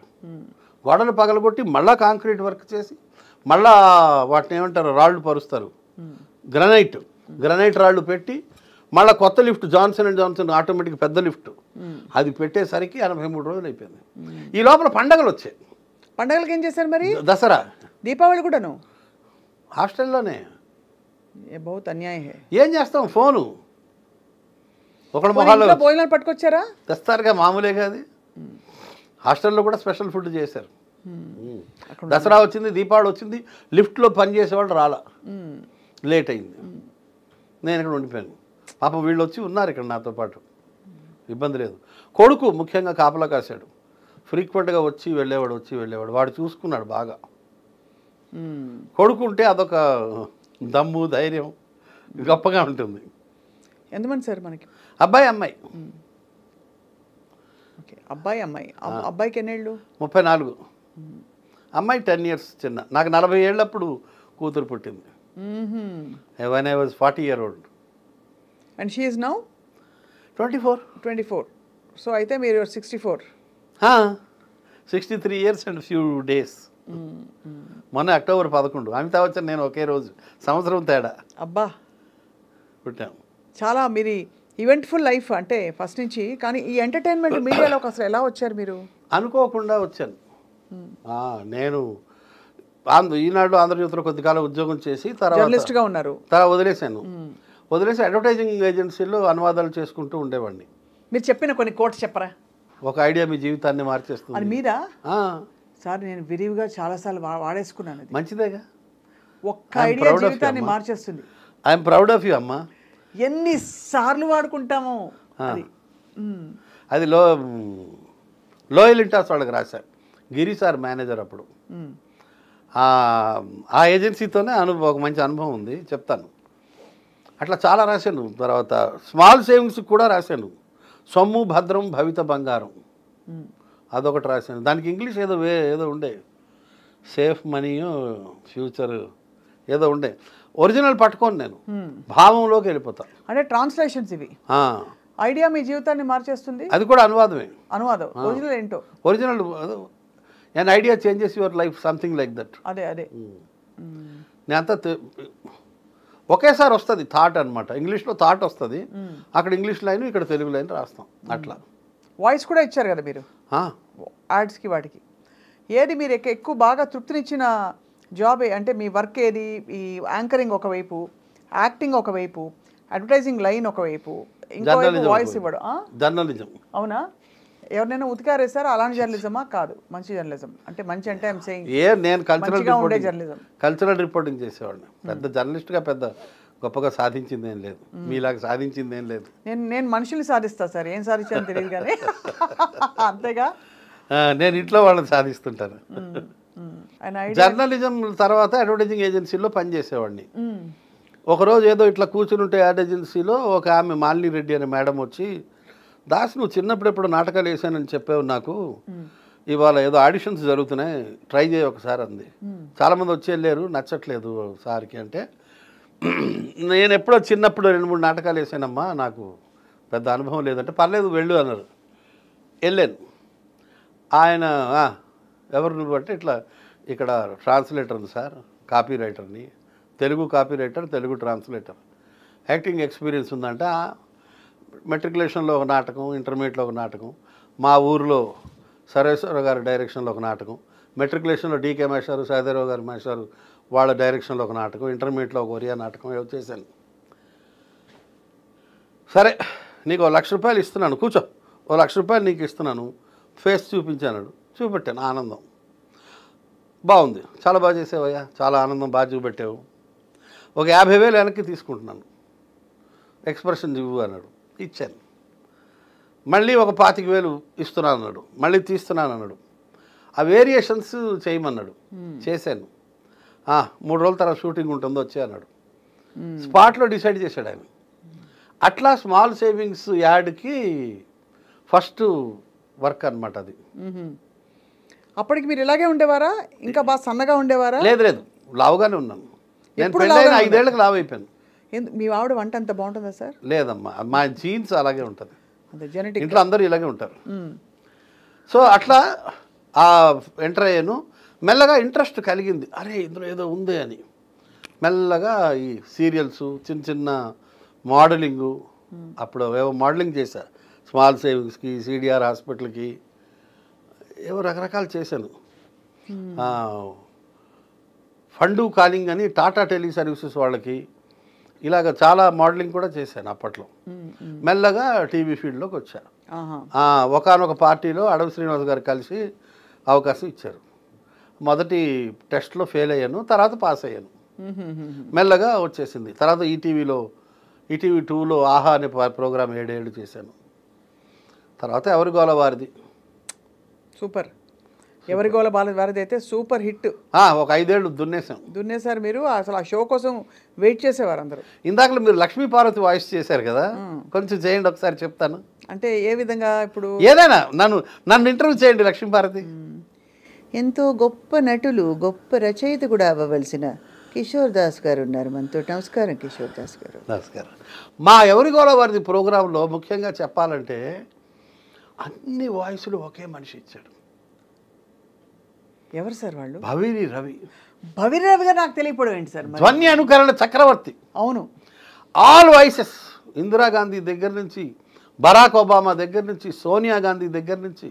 గోడలు పగలు కొట్టి మళ్ళీ కాంక్రీట్ వర్క్ చేసి మళ్ళా వాటిని ఏమంటారు, రాళ్ళు పరుస్తారు, గ్రనైట్ రాళ్ళు పెట్టి మళ్ళీ కొత్త lift Johnson and Johnson automatic పెద్ద లిఫ్ట్ అది పెట్టేసరికి 83 రోజులు అయిపోయింది. ఈ లోపల పండగలు వచ్చాయి. పండగలకి ఏం చేశారు మరి? దసరా, దీపావళి కూడాను హాస్టల్లోనే. బహుత్ అన్యాయం. ఏం చేస్తాం, ఫోను ఒకళ్ళ మొహాల్లో భోజనాలు పట్టుకొచ్చారా? తెస్తారుగా, మామూలేగా అది. హాస్టల్లో కూడా స్పెషల్ ఫుడ్ చేశారు. దసరా వచ్చింది, దీపావళి వచ్చింది, లిఫ్ట్లో పనిచేసేవాళ్ళు రాలా, లేట్ అయింది. నేను ఇక్కడ ఉండిపోయాను. పాపం వీళ్ళు వచ్చి ఉన్నారు ఇక్కడ నాతో పాటు, ఇబ్బంది లేదు. కొడుకు ముఖ్యంగా కాపలా కాశాడు, ఫ్రీక్వెంట్గా వచ్చి వెళ్ళేవాడు. వాడు చూసుకున్నాడు బాగా. కొడుకు ఉంటే అదొక దమ్ము, ధైర్యం గొప్పగా ఉంటుంది. ఎంతమంది సార్ మనకి? అబ్బాయి అమ్మాయి. అబ్బాయి అమ్మాయి. అబ్బాయికి ఎన్నేళ్ళు? 34. అమ్మాయి 10 years చిన్న. నాకు 40 ఏళ్ళప్పుడు కూతురు పుట్టింది. When I was 40-year-old. And she is now 24. So అయితే మీరు 64. 63 years and few days. మొన్న అక్టోబర్ 11 అమితాబ్ బచ్చన్ నేను ఒకే రోజు, సంవత్సరం తేడా. అబ్బా, పుట్టాం. చాలా మీరు ఈవెంట్ఫుల్ లైఫ్ అంటే ఫస్ట్ నుంచి. కానీ ఈ ఎంటర్టైన్మెంట్ మీడియాలోకి అసలు ఎలా వచ్చారు మీరు? అనుకోకుండా వచ్చాను. నేను ఈనాడు ఆంధ్రజ్యోతిలో కొద్దికాలం ఉద్యోగం చేసి జర్నలిస్ట్గా ఉన్నారు. తర్వాత వదిలేసి అడ్వర్టైజింగ్ ఏజెన్సీలో అనువాదాలు చేసుకుంటూ ఉండేవాడిని. మీరు చెప్పిన కొన్ని కోట్స్ చెప్పరా? ఒక ఐడియా మీ జీవితాన్ని మార్చేస్తుంది. అది మీద సార్ నేను విరివిగా చాలాసార్లు వాడేసుకున్నాను. మంచిదేగా, ఒక్క ఐడియా జీవితాన్ని మార్చేస్తుంది. ఐఎమ్ ప్రౌడ్ ఆఫ్ యూ అమ్మా. ఎన్నిసార్లు వాడుకుంటామో. అది లోయల్ ఇంటాస్ వాళ్ళకి రాశారు. గిరి సార్ మేనేజర్ అప్పుడు. ఆ ఏజెన్సీతోనే ఒక మంచి అనుభవం ఉంది, చెప్తాను. అట్లా చాలా రాశాను. తర్వాత స్మాల్ సేవింగ్స్ కూడా రాశాను. సొమ్ము భద్రం భవిత బంగారం అదొకటి రాశాను. దానికి ఇంగ్లీష్ ఏదో ఉండే, సేఫ్ మనీ ఫ్యూచర్ ఏదో ఉండే. ఒరిజినల్ పట్టుకోను నేను, భావంలోకి వెళ్ళిపోతాను. అంటే ట్రాన్స్లేషన్స్ ఇవి. ఐడియా మీ జీవితాన్ని మార్చేస్తుంది. అది కూడా అనువాదమే. అనువాదం ఒరిజినల్ ఏంటో. Original an idea changes your life, something like that. అదే అదే నేను అంతా ఒకేసారి వస్తుంది థాట్ అనమాట. ఇంగ్లీష్లో థాట్ వస్తుంది, అక్కడ ఇంగ్లీష్ లైన్, ఇక్కడ తెలుగు లైన్ రాస్తాం అట్లా. వాయిస్ కూడా ఇచ్చారు కదా మీరు యాడ్స్కి వాటికి. ఏది మీరు ఎక్కువ బాగా తృప్తినిచ్చిన జాబ్ అంటే మీ వర్క్ ఏది? ఈ యాంకరింగ్ ఒకవైపు, యాక్టింగ్ ఒకవైపు, అడ్వర్టైజింగ్ లైన్ ఒకవైపు, ఇంకోవైపు వాయిస్ ఇవ్వడం. జర్నలిజం. అవునా? ఎవరినైనా ఉతికారేసారా? అలాంటి జర్నలిజమా? కాదు, మంచి జర్నలిజం అంటే మంచి అంటే ఐఎమ్ సేయింగ్ నేను ఉండే జర్నలిజం. కల్చరల్ రిపోర్టింగ్ చేసేవాడిని. పెద్ద జర్నలిస్ట్గా పెద్ద గొప్పగా సాధించింది ఏం లేదు, మీలాగా సాధించింది ఏం లేదు. నేను మనుషుల్ని సాధిస్తా సార్, ఏం సాధించాను తెలియదు కానీ అంతేగా. నేను ఇంట్లో వాళ్ళని సాధిస్తుంటాను. జర్నలిజం తర్వాత అడ్వర్టైజింగ్ ఏజెన్సీలో పనిచేసేవాడిని. ఒకరోజు ఏదో ఇట్లా కూర్చుని ఉంటే యాడ్ ఏజెన్సీలో ఒక ఆమె మాలిని రెడ్డి అనే మేడం వచ్చి, దాస్ నువ్వు చిన్నప్పుడు ఎప్పుడు నాటకాలు వేసానని చెప్పావు నాకు, ఇవాళ ఏదో ఆడిషన్స్ జరుగుతున్నాయి, ట్రై చేయి ఒకసారి అంది. చాలామంది వచ్చి వెళ్ళారు, నచ్చట్లేదు సార్కి అంటే, నేను ఎప్పుడో చిన్నప్పుడు 2-3 నాటకాలు వేసానమ్మా, నాకు పెద్ద అనుభవం లేదంటే, పర్లేదు వెళ్ళు అన్నారు. వెళ్ళాను. ఆయన ఎవరు నువ్వు అంటే, ఇట్లా ఇక్కడ ట్రాన్స్లేటర్ని సార్, కాపీ రైటర్ని, Telugu copy writer, Telugu translator, acting experience ఉందంటే, మెట్రికులేషన్లో ఒక నాటకం, ఇంటర్మీడియట్లో ఒక నాటకం, మా ఊరిలో సర్వేశ్వర గారి డైరెక్షన్లో ఒక నాటకం, మెట్రికులేషన్లో డీకే మేషారు, సహదేరావు గారి మేషారు వాళ్ళ డైరెక్షన్లో ఒక నాటకం, ఇంటర్మీడియట్లో ఒక ఒరియా నాటకం ఏదో చేశాను. సరే నీకు ₹1,00,000 ఇస్తున్నాను, కూర్చో, ₹1,00,000 నీకు ఇస్తున్నాను, ఫేస్ చూపించాను. చూపెట్టాను, ఆనందం. బాగుంది, చాలా బాగా చేసావయ్యా, చాలా ఆనందం, బాగా చూపెట్టావు, ఒక 50,000 వెనక్కి తీసుకుంటున్నాను, ఎక్స్ప్రెషన్ ఇవ్వు అన్నాడు. ఇచ్చాను. మళ్ళీ ఒక 25,000 ఇస్తున్నాను అన్నాడు, మళ్ళీ తీస్తున్నాను అన్నాడు. ఆ వేరియేషన్స్ చేయమన్నాడు, చేశాను. 3 రోజుల తర్వాత షూటింగ్ ఉంటుందో వచ్చే అన్నాడు. స్పాట్లో డిసైడ్ చేశాడు ఆయన. అట్లా స్మాల్ సేవింగ్స్ యాడ్కి ఫస్ట్ వర్క్ అనమాట అది. అప్పటికి మీరు ఇలాగే ఉండేవారా? ఇంకా బాగా సన్నగా ఉండేవారా? లేదు లేదు, లావుగానే ఉన్నాను. నేను పెళ్ళైన 5 ఏళ్ళకి లావు అయిపోయాను. మీ ఆవిడ వంట అంత బాగుంటుందా సార్? లేదమ్మా, మా జీన్స్ అలాగే ఉంటుంది, జెనెటిక్. ఇంట్లో అందరూ ఇలాగే ఉంటారు. సో అట్లా ఎంటర్ అయ్యాను. మెల్లగా ఇంట్రెస్ట్ కలిగింది, అరే ఇందులో ఏదో ఉంది అని. మెల్లగా ఈ సీరియల్స్, చిన్న చిన్న మోడలింగు, అప్పుడు ఏవో మోడలింగ్ చేశా, స్మాల్ సేవింగ్స్కి, సిడిఆర్ హాస్పిటల్కి, ఏవో రకరకాలు చేశాను. ఫండు కాలింగ్ అని టాటా టెలి సర్వీసెస్ వాళ్ళకి, ఇలాగ చాలా మోడలింగ్ కూడా చేశాను అప్పట్లో. మెల్లగా టీవీ ఫీల్డ్లోకి వచ్చా. ఒకనొక పార్టీలో అడవి శ్రీనివాస్ గారు కలిసి అవకాశం ఇచ్చారు. మొదటి టెస్ట్లో ఫెయిల్ అయ్యాను, తర్వాత పాస్ అయ్యాను. మెల్లగా వచ్చేసింది. తర్వాత ఈటీవీ 2లో ఆహా అనే ప్రోగ్రామ్ 7 ఏళ్ళు చేశాను. తర్వాత ఎవరి గోల వారిది సూపర్. ఎవరి గోల వారిది అయితే సూపర్ హిట్. ఒక 5 ఏళ్ళు దున్నేశారు మీరు. అసలు ఆ షో కోసం వెయిట్ చేసేవారు అందరూ. ఇందాక మీరు లక్ష్మీ పార్వతి వాయిస్ చేశారు కదా, కొంచెం చేయండి ఒకసారి, చెప్తాను. అంటే ఏ విధంగా? ఇప్పుడు ఏదైనా నన్ను ఇంటర్వ్యూ చేయండి. లక్ష్మీ పార్వతి ఎంతో గొప్ప నటులు, గొప్ప రచయిత కూడా అవ్వవలసిన కిషోర్ దాస్ గారు ఉన్నారు మనతో. నమస్కారం కిషోర్ దాస్ గారు. నమస్కారం. మా ఎవరి గోల వారిది ప్రోగ్రాంలో ముఖ్యంగా చెప్పాలంటే అన్ని వాయిస్లు ఒకే మనిషి ఇచ్చాడు. ఎవరు సార్ వాళ్ళు? భవిరి రవి. భవిరి రవి గారు నాకు తెలియకపోవడం ఏంటి సార్? ధ్వని అనుకరణ చక్రవర్తి. అవును, ఆల్ వాయిసెస్, ఇందిరాగాంధీ దగ్గర నుంచి, బరాక్ ఒబామా దగ్గర నుంచి, సోనియా గాంధీ దగ్గర నుంచి,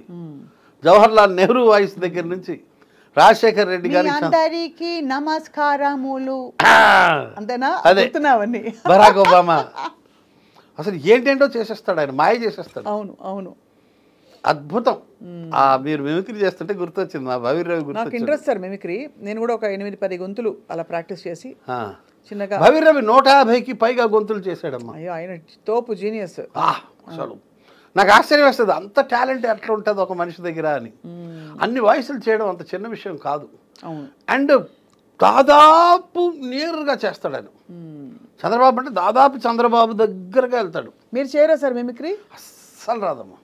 జవహర్లాల్ నెహ్రూ వాయిస్ దగ్గర నుంచి, రాజశేఖర్ రెడ్డి గారి అందరికీ నమస్కారములు, అంతేనా? అదే బరాక్ ఒబామా. అసలు ఏంటేంటో చేసేస్తాడు ఆయన, మాయ చేసేస్తాడు. అవును అవును, అద్భుతం. మీరు మిమిక్రీ చేస్తుంటే గుర్తొచ్చింది మా భవిర్ రవి. నాకు ఇంట్రెస్ట్ సార్ మిమిక్రీ. నేను కూడా ఒక 8-10 గొంతులు అలా ప్రాక్టీస్ చేసి చిన్నగా. భవిర్ రవి 150కి పైగా గొంతులు చేశాడమ్మా. అయ్యో, ఆయన తోపు, జీనియస్. అసలు నాకు ఆశ్చర్యం వేస్తుంది, అంత టాలెంట్ ఎట్లా ఉంటుంది ఒక మనిషి దగ్గర అని. అన్ని వాయిస్లు చేయడం అంత చిన్న విషయం కాదు. అండ్ దాదాపు నేరుగా చేస్తాడు ఆయన. చంద్రబాబు అంటే దాదాపు చంద్రబాబు దగ్గరగా వెళ్తాడు. మీరు చేయరా సార్ మిమిక్రీ? అస్సలు రాదమ్మా,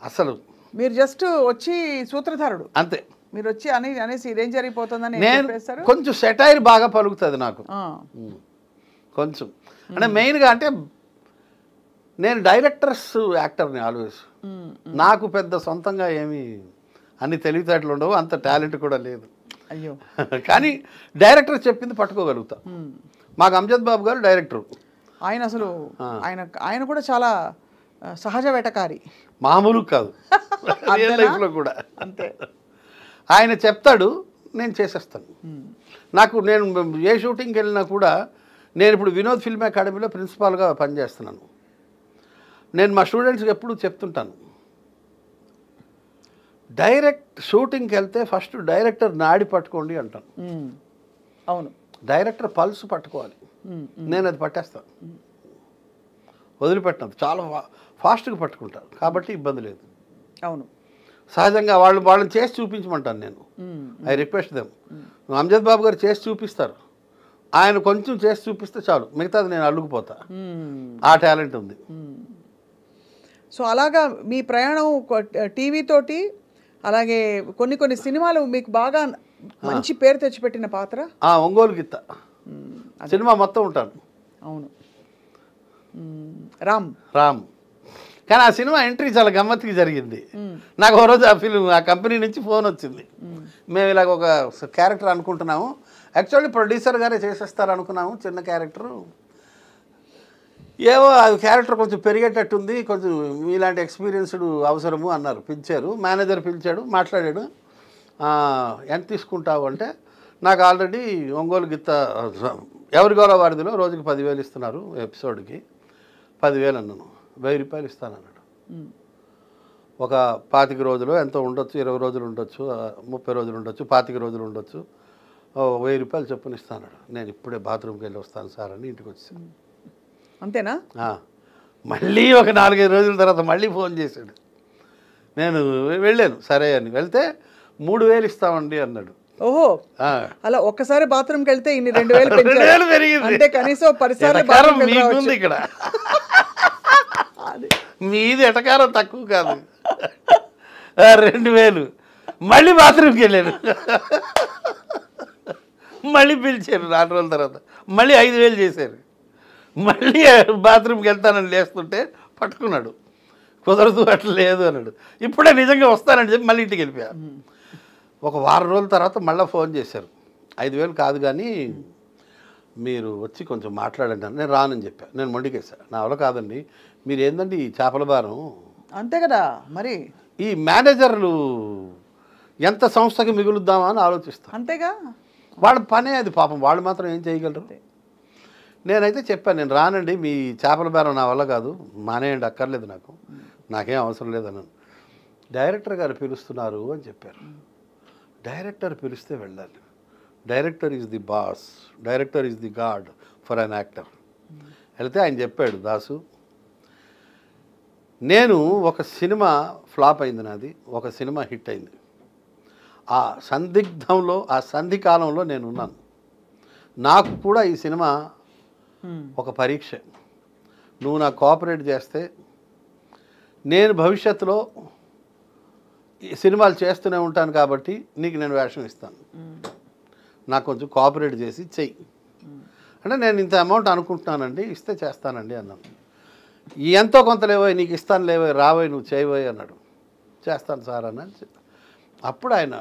అసలు. మీరు జస్ట్ వచ్చి సూత్రధారుడు అంతే. మీరు వచ్చి అనేసి ఇదేం జరిగిపోతుందని నేను కొంచెం సెటైర్ బాగా పలుకుతుంది నాకు, కొంచెం. అంటే మెయిన్గా అంటే నేను డైరెక్టర్స్ యాక్టర్ని ఆల్వేస్. నాకు పెద్ద సొంతంగా ఏమీ అన్ని తెలివితేటలు ఉండవు, అంత టాలెంట్ కూడా లేదు. అయ్యో. కానీ డైరెక్టర్ చెప్పింది పట్టుకోగలుగుతా. మాకు అంజద్ బాబు గారు డైరెక్టరు. ఆయన అసలు ఆయన కూడా చాలా సహజ వేటకారి, మామూలు కాదు రియల్ లైఫ్లో కూడా. అంతే. ఆయన చెప్తాడు, నేను చేసేస్తాను. నేను ఏ షూటింగ్కి వెళ్ళినా కూడా, నేను ఇప్పుడు వినోద్ ఫిల్మ్ అకాడమీలో ప్రిన్సిపాల్గా పనిచేస్తున్నాను. నేను మా స్టూడెంట్స్కి ఎప్పుడు చెప్తుంటాను, షూటింగ్కి వెళ్తే ఫస్ట్ డైరెక్టర్ నాడి పట్టుకోండి అంటాను. అవును, డైరెక్టర్ పల్స్ పట్టుకోవాలి. నేను అది పట్టేస్తాను, వదిలిపెట్టినది చాలా ఫాస్ట్గా పట్టుకుంటాను, కాబట్టి ఇబ్బంది లేదు. అవును, సహజంగా వాళ్ళని చేసి చూపించమంటాను నేను. I request them. Amjad Babu గారు చేసి చూపిస్తారు, ఆయన కొంచెం చేసి చూపిస్తే చాలు, మిగతాది నేను అల్లుకుపోతా. ఆ టాలెంట్ ఉంది. సో అలాగా మీ ప్రయాణం టీవీ తోటి, అలాగే కొన్ని సినిమాలు మీకు బాగా మంచి పేరు తెచ్చిపెట్టిన పాత్ర ఒంగోలు గిత్త సినిమా మొత్తం ఉంటాను. అవును, రామ్. కానీ ఆ సినిమా ఎంట్రీ చాలా గమ్మత్తుగా జరిగింది. నాకు ఓ రోజు ఆ కంపెనీ నుంచి ఫోన్ వచ్చింది, మేము ఇలాగ ఒక క్యారెక్టర్ అనుకుంటున్నాము, యాక్చువల్లీ ప్రొడ్యూసర్ గారే చేసేస్తారు అనుకున్నాము, చిన్న క్యారెక్టరు, ఏవో అది క్యారెక్టర్ కొంచెం పెరిగేటట్టుంది, కొంచెం మీలాంటి ఎక్స్పీరియన్స్డ్ అవసరము అన్నారు. పిలిచారు, మేనేజర్ పిలిచాడు, మాట్లాడాడు. ఎంత తీసుకుంటావు అంటే, నాకు ఆల్రెడీ ఒంగోలు గిత్త ఎవరి గోల వారిదిలో రోజుకి 10,000 ఇస్తున్నారు, ఎపిసోడ్కి 10,000 అన్నాను. 1,000 రూపాయలు ఇస్తానన్నాడు. ఒక 25 రోజులు ఎంతో ఉండొచ్చు, 20 రోజులు ఉండొచ్చు, 30 రోజులు ఉండొచ్చు, 25 రోజులు ఉండొచ్చు, 1,000 రూపాయలు చొప్పున ఇస్తానన్నాడు. నేను ఇప్పుడే బాత్రూమ్కి వెళ్ళి వస్తాను సార్ అని ఇంటికి వచ్చాను. అంతేనా? మళ్ళీ ఒక 4-5 రోజుల తర్వాత మళ్ళీ ఫోన్ చేశాడు. నేను వెళ్ళాను, సరే అని. వెళ్తే 3,000 ఇస్తామండి అన్నాడు. ఓహో, అలా ఒక్కసారి బాత్రూమ్కి వెళ్తే ఇన్ని 2,000 పెరిగింది అంటే కనీసం 10 సార్లు మీకుంది ఇక్కడ. మీది ఎటకారం తక్కువ కాదు. 2,000 మళ్ళీ బాత్రూమ్కి వెళ్ళాను, మళ్ళీ పిలిచారు 4 రోజుల తర్వాత, మళ్ళీ 5,000 చేశారు. మళ్ళీ బాత్రూమ్కి వెళ్తానని లేస్తుంటే పట్టుకున్నాడు, కుదరదు అట్లా లేదు అన్నాడు. ఇప్పుడే నిజంగా వస్తానని చెప్పి మళ్ళీ ఇంటికి వెళ్ళిపోయా. ఒక వారం రోజుల తర్వాత మళ్ళీ ఫోన్ చేశారు, 5,000 కాదు కానీ మీరు వచ్చి కొంచెం మాట్లాడండి అని. నేను రానని చెప్పాను, నేను మొండికేశాను, నా వల్ల కాదండి, మీరు ఏందండి ఈ చేపల భారం. అంతే కదా మరి, ఈ మేనేజర్లు ఎంత సంస్థకి మిగులుద్దామా అని ఆలోచిస్తాను. అంతేగా, వాళ్ళ పనే అది, పాపం వాళ్ళు మాత్రం ఏం చేయగలరు. నేనైతే చెప్పాను, నేను రానండి, మీ చేపల బేరం నా వల్ల కాదు, మానేయండి, అక్కర్లేదు, నాకేం అవసరం లేదన్నాను. డైరెక్టర్ గారు పిలుస్తున్నారు అని చెప్పారు. డైరెక్టర్ పిలిస్తే వెళ్ళాలి. Director is the boss, director is the God for an actor. వెళితే ఆయన చెప్పాడు, దాసు నేను ఒక సినిమా ఫ్లాప్ అయింది నాది, ఒక సినిమా హిట్ అయింది, ఆ సందిగ్ధంలో, ఆ సంధికాలంలో నేనున్నాను. నాకు కూడా ఈ సినిమా ఒక పరీక్ష. నువ్వు నాకు కోఆపరేట్ చేస్తే నేను భవిష్యత్తులో సినిమాలు చేస్తూనే ఉంటాను, కాబట్టి నీకు నేను వేషం ఇస్తాను, నాకు కొంచెం కోఆపరేట్ చేసి చెయ్యి అంటే, నేను ఇంత అమౌంట్ అనుకుంటున్నానండి, ఇస్తే చేస్తానండి అన్నాను. ఎంతో కొంత లేవోయ్, నీకు ఇస్తాను లేవోయ్, రావోయ్, నువ్వు చేయబోయ్ అన్నాడు. చేస్తాను సార్ అన్నాను. అప్పుడు ఆయన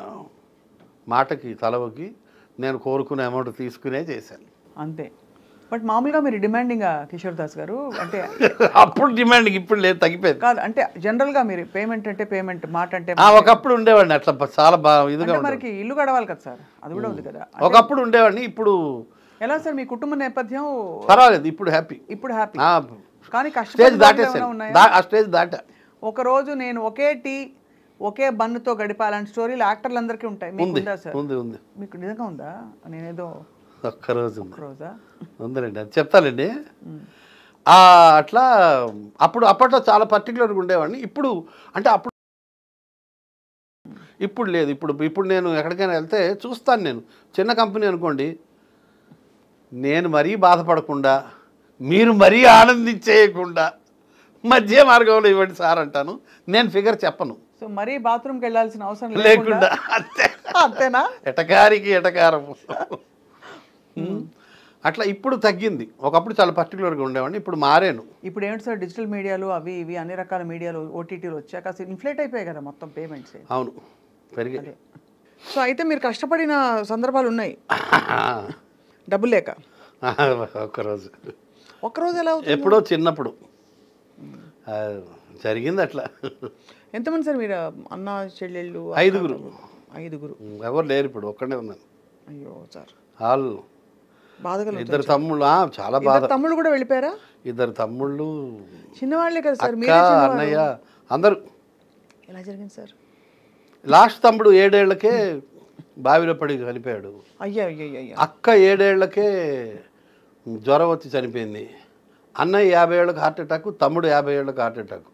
మాటకి తలవకి నేను కోరుకునే అమౌంట్ తీసుకునే చేశాను. అంతే. బట్ మామూలుగా మీరు డిమాండింగా కిషోర్ దాస్ గారు అంటే అప్పుడు డిమాండింగ్, ఇప్పుడు లేదు, తగ్గిపోయింది. కాదు అంటే జనరల్గా మీరు పేమెంట్ అంటే పేమెంట్, మాట అంటే ఒకప్పుడు ఉండేవాడిని అట్లా, చాలా బాగా ఇదిగా. మనకి ఇల్లు గడవాలి కదా సార్, అది కూడా ఉంది కదా. ఒకప్పుడు ఉండేవాడిని, ఇప్పుడు ఎలా సార్ మీ కుటుంబ నేపథ్యం? పర్వాలేదు, ఇప్పుడు హ్యాపీ. ఇప్పుడు హ్యాపీ. కానీ స్టేజ్ దాటేసాను, ఆ స్టేజ్ దాటా. ఒకరోజు నేను ఒకే టీ ఒకే బన్నుతో గడిపాలంటే స్టోరీలు యాక్టర్లందరికీ ఉంటాయి, మీకు ఉందా సార్? ఉంది. మీకు నిజంగా ఉందా? నేనేదో ఒక్కరోజా ఉందండి, అది చెప్తానండి. అట్లా అప్పట్లో చాలా పర్టికులర్గా ఉండేవాడిని. ఇప్పుడు అంటే ఇప్పుడు లేదు. ఇప్పుడు నేను ఎక్కడికైనా వెళ్తే చూస్తాను. నేను చిన్న కంపెనీ అనుకోండి, నేను మరీ బాధపడకుండా, మీరు మరీ ఆనందించేయకుండా మధ్య మార్గంలో ఇవ్వండి సార్ అంటాను. నేను ఫిగర్ చెప్పను. సో మరీ బాత్రూమ్కి వెళ్ళాల్సిన అవసరం లేకుండా. అంతేనా? ఎటకారికి ఎటకారము. అట్లా ఇప్పుడు తగ్గింది. ఒకప్పుడు చాలా పర్టికులర్గా ఉండేవాడిని, ఇప్పుడు మారాను. ఇప్పుడు ఏంటి సార్, డిజిటల్ మీడియాలు అవి ఇవి అన్ని రకాల మీడియాలు ఓటీటీలు వచ్చాక అసలు ఇన్ఫ్లేట్ అయిపోయాయి కదా మొత్తం పేమెంట్స్. అవును, పెరిగాయి. సో అయితే మీరు కష్టపడిన సందర్భాలు ఉన్నాయి డబ్బులు లేక. ఒక్కరోజు ఒక్కరోజు ఎలా అవుతుంది? ఎప్పుడో చిన్నప్పుడు జరిగింది అట్లా. ఎంతమంది సార్ మీరు అన్న చెల్లెళ్ళు? 5గురు. 5గురు. ఎవరు లేరు, ఇప్పుడు ఒక్కడే ఉన్నాను. అయ్యో సార్, వాళ్ళు బాధగా. 2 తమ్ముళ్ళు. చాలా బాధ. తమ్ముళ్ళు కూడా వెళ్ళిపోయారా? 2 తమ్ముళ్ళు, చిన్నవాళ్ళే కదా సార్, అక్క, అన్నయ్య అందరూ. ఎలా జరిగింది సార్? లాస్ట్ తమ్ముడు 7 ఏళ్లకే బావిలో పడి చనిపోయాడు. అయ్యా అయ్యా అయ్యా. అక్క 7 ఏళ్లకే జ్వరం వచ్చి చనిపోయింది. అన్నయ్య 50 ఏళ్ళకి హార్ట్ అటాక్, తమ్ముడు 50 ఏళ్ళకి హార్ట్ అటాక్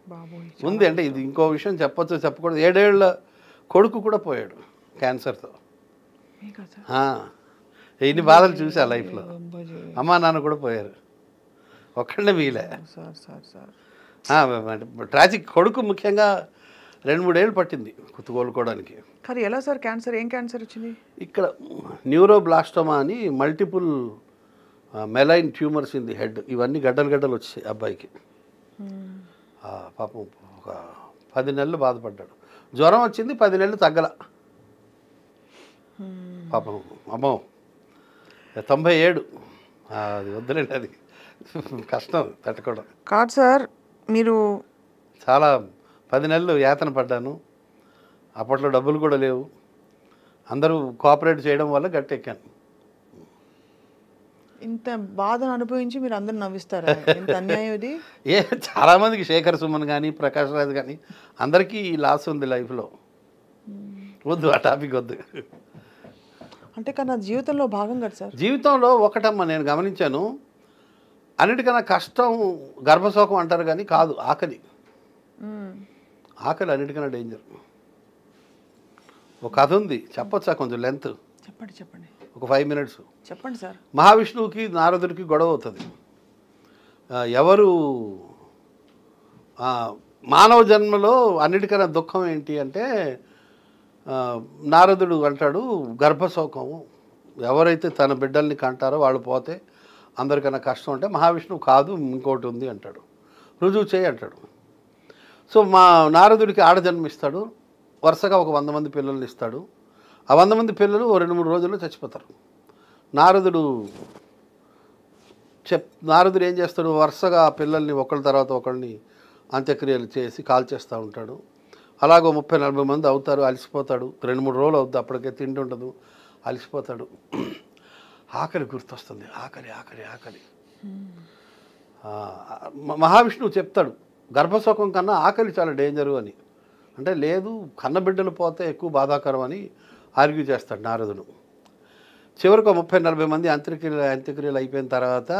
బాబోయ్. ఉంది. అంటే ఇది ఇంకో విషయం చెప్పొచ్చు చెప్పకూడదు, 7 ఏళ్ల కొడుకు కూడా పోయాడు క్యాన్సర్తో. ఇన్ని బాధలు చూసా లైఫ్లో. అమ్మా నాన్న కూడా పోయారు, ఒక్కడే మిగిలే. ట్రాజిక్. కొడుకు ముఖ్యంగా 2-3 ఏళ్ళు పట్టింది కోలుకోవడానికి. కానీ ఎలా సార్ క్యాన్సర్? ఏం క్యాన్సర్ వచ్చింది? ఇక్కడ న్యూరోబ్లాస్టోమా అని multiple మెలైన్ tumours in the head. ఇవన్నీ గడ్డలు వచ్చాయి అబ్బాయికి. పాపం ఒక 10 నెలలు బాధపడ్డాడు. జ్వరం వచ్చింది, 10 నెలలు తగ్గల పాపం. అమ్మో 97. అది వద్దులేండి, అది కష్టం తట్టుకోవడం. కాదు సార్, మీరు చాలా 10 నెలలు యాతన పడ్డాను. అప్పట్లో డబ్బులు కూడా లేవు, అందరూ కోఆపరేట్ చేయడం వల్ల గట్టెక్కాను. ఇంత బాధను అనుభవించి మీరు అందరు నవ్విస్తారా? ఇంత అన్యాయం ఇది. చాలామందికి శేఖర్ సుమన్ కానీ ప్రకాష్ రాజ్ కానీ అందరికీ లాస్ ఉంది లైఫ్లో. వద్దు, ఆ టాపిక్ వద్దు. అంటే కానీ నా జీవితంలో భాగం కదా సార్. జీవితంలో ఒకటమ్మా నేను గమనించాను, అన్నిటికన్నా కష్టం గర్భశోకం అంటారు కానీ కాదు, ఆకలి. ఆకలి అన్నిటికన్నా డేంజర్. ఒక కథ ఉంది, చెప్పొచ్చా? కొంచెం లెంత్. చెప్పండి. ఒక 5 మినిట్స్ చెప్పండి సార్. మహావిష్ణువుకి నారదుడికి గొడవ అవుతుంది. ఎవరు మానవ జన్మలో అన్నిటికన్నా దుఃఖం ఏంటి అంటే, నారదుడు అంటాడు గర్భశోకం. ఎవరైతే తన బిడ్డల్ని కంటారో వాళ్ళు పోతే అందరికన్నా కష్టం. అంటే మహావిష్ణువు కాదు, ఇంకోటి ఉంది అంటాడు. రుజువు చేయి అంటాడు. సో నారదుడికి ఆడజన్మ ఇస్తాడు. వరుసగా ఒక 100 మంది పిల్లల్ని ఇస్తాడు. ఆ 100 మంది పిల్లలు 2-3 రోజుల్లో చచ్చిపోతారు. నారదుడు ఏం చేస్తాడు, వరుసగా ఆ పిల్లల్ని ఒకళ్ళ తర్వాత ఒకళ్ళని అంత్యక్రియలు చేసి కాల్చేస్తూ ఉంటాడు. అలాగో 30-40 మంది అవుతారు. అలసిపోతాడు. 2-3 రోజులు అవుతుంది, అప్పటికే తిండి ఉండదు, అలసిపోతాడు. ఆకలి గుర్తొస్తుంది. ఆకలి. మహావిష్ణువు చెప్తాడు గర్భశోకం కన్నా ఆకలి చాలా డేంజరు అని. అంటే లేదు, కన్నబిడ్డలు పోతే ఎక్కువ బాధాకరం అని ఆర్గ్యూ చేస్తాడు నారదుడు. చివరికి 30-40 మంది అంత్యక్రియలు అయిపోయిన తర్వాత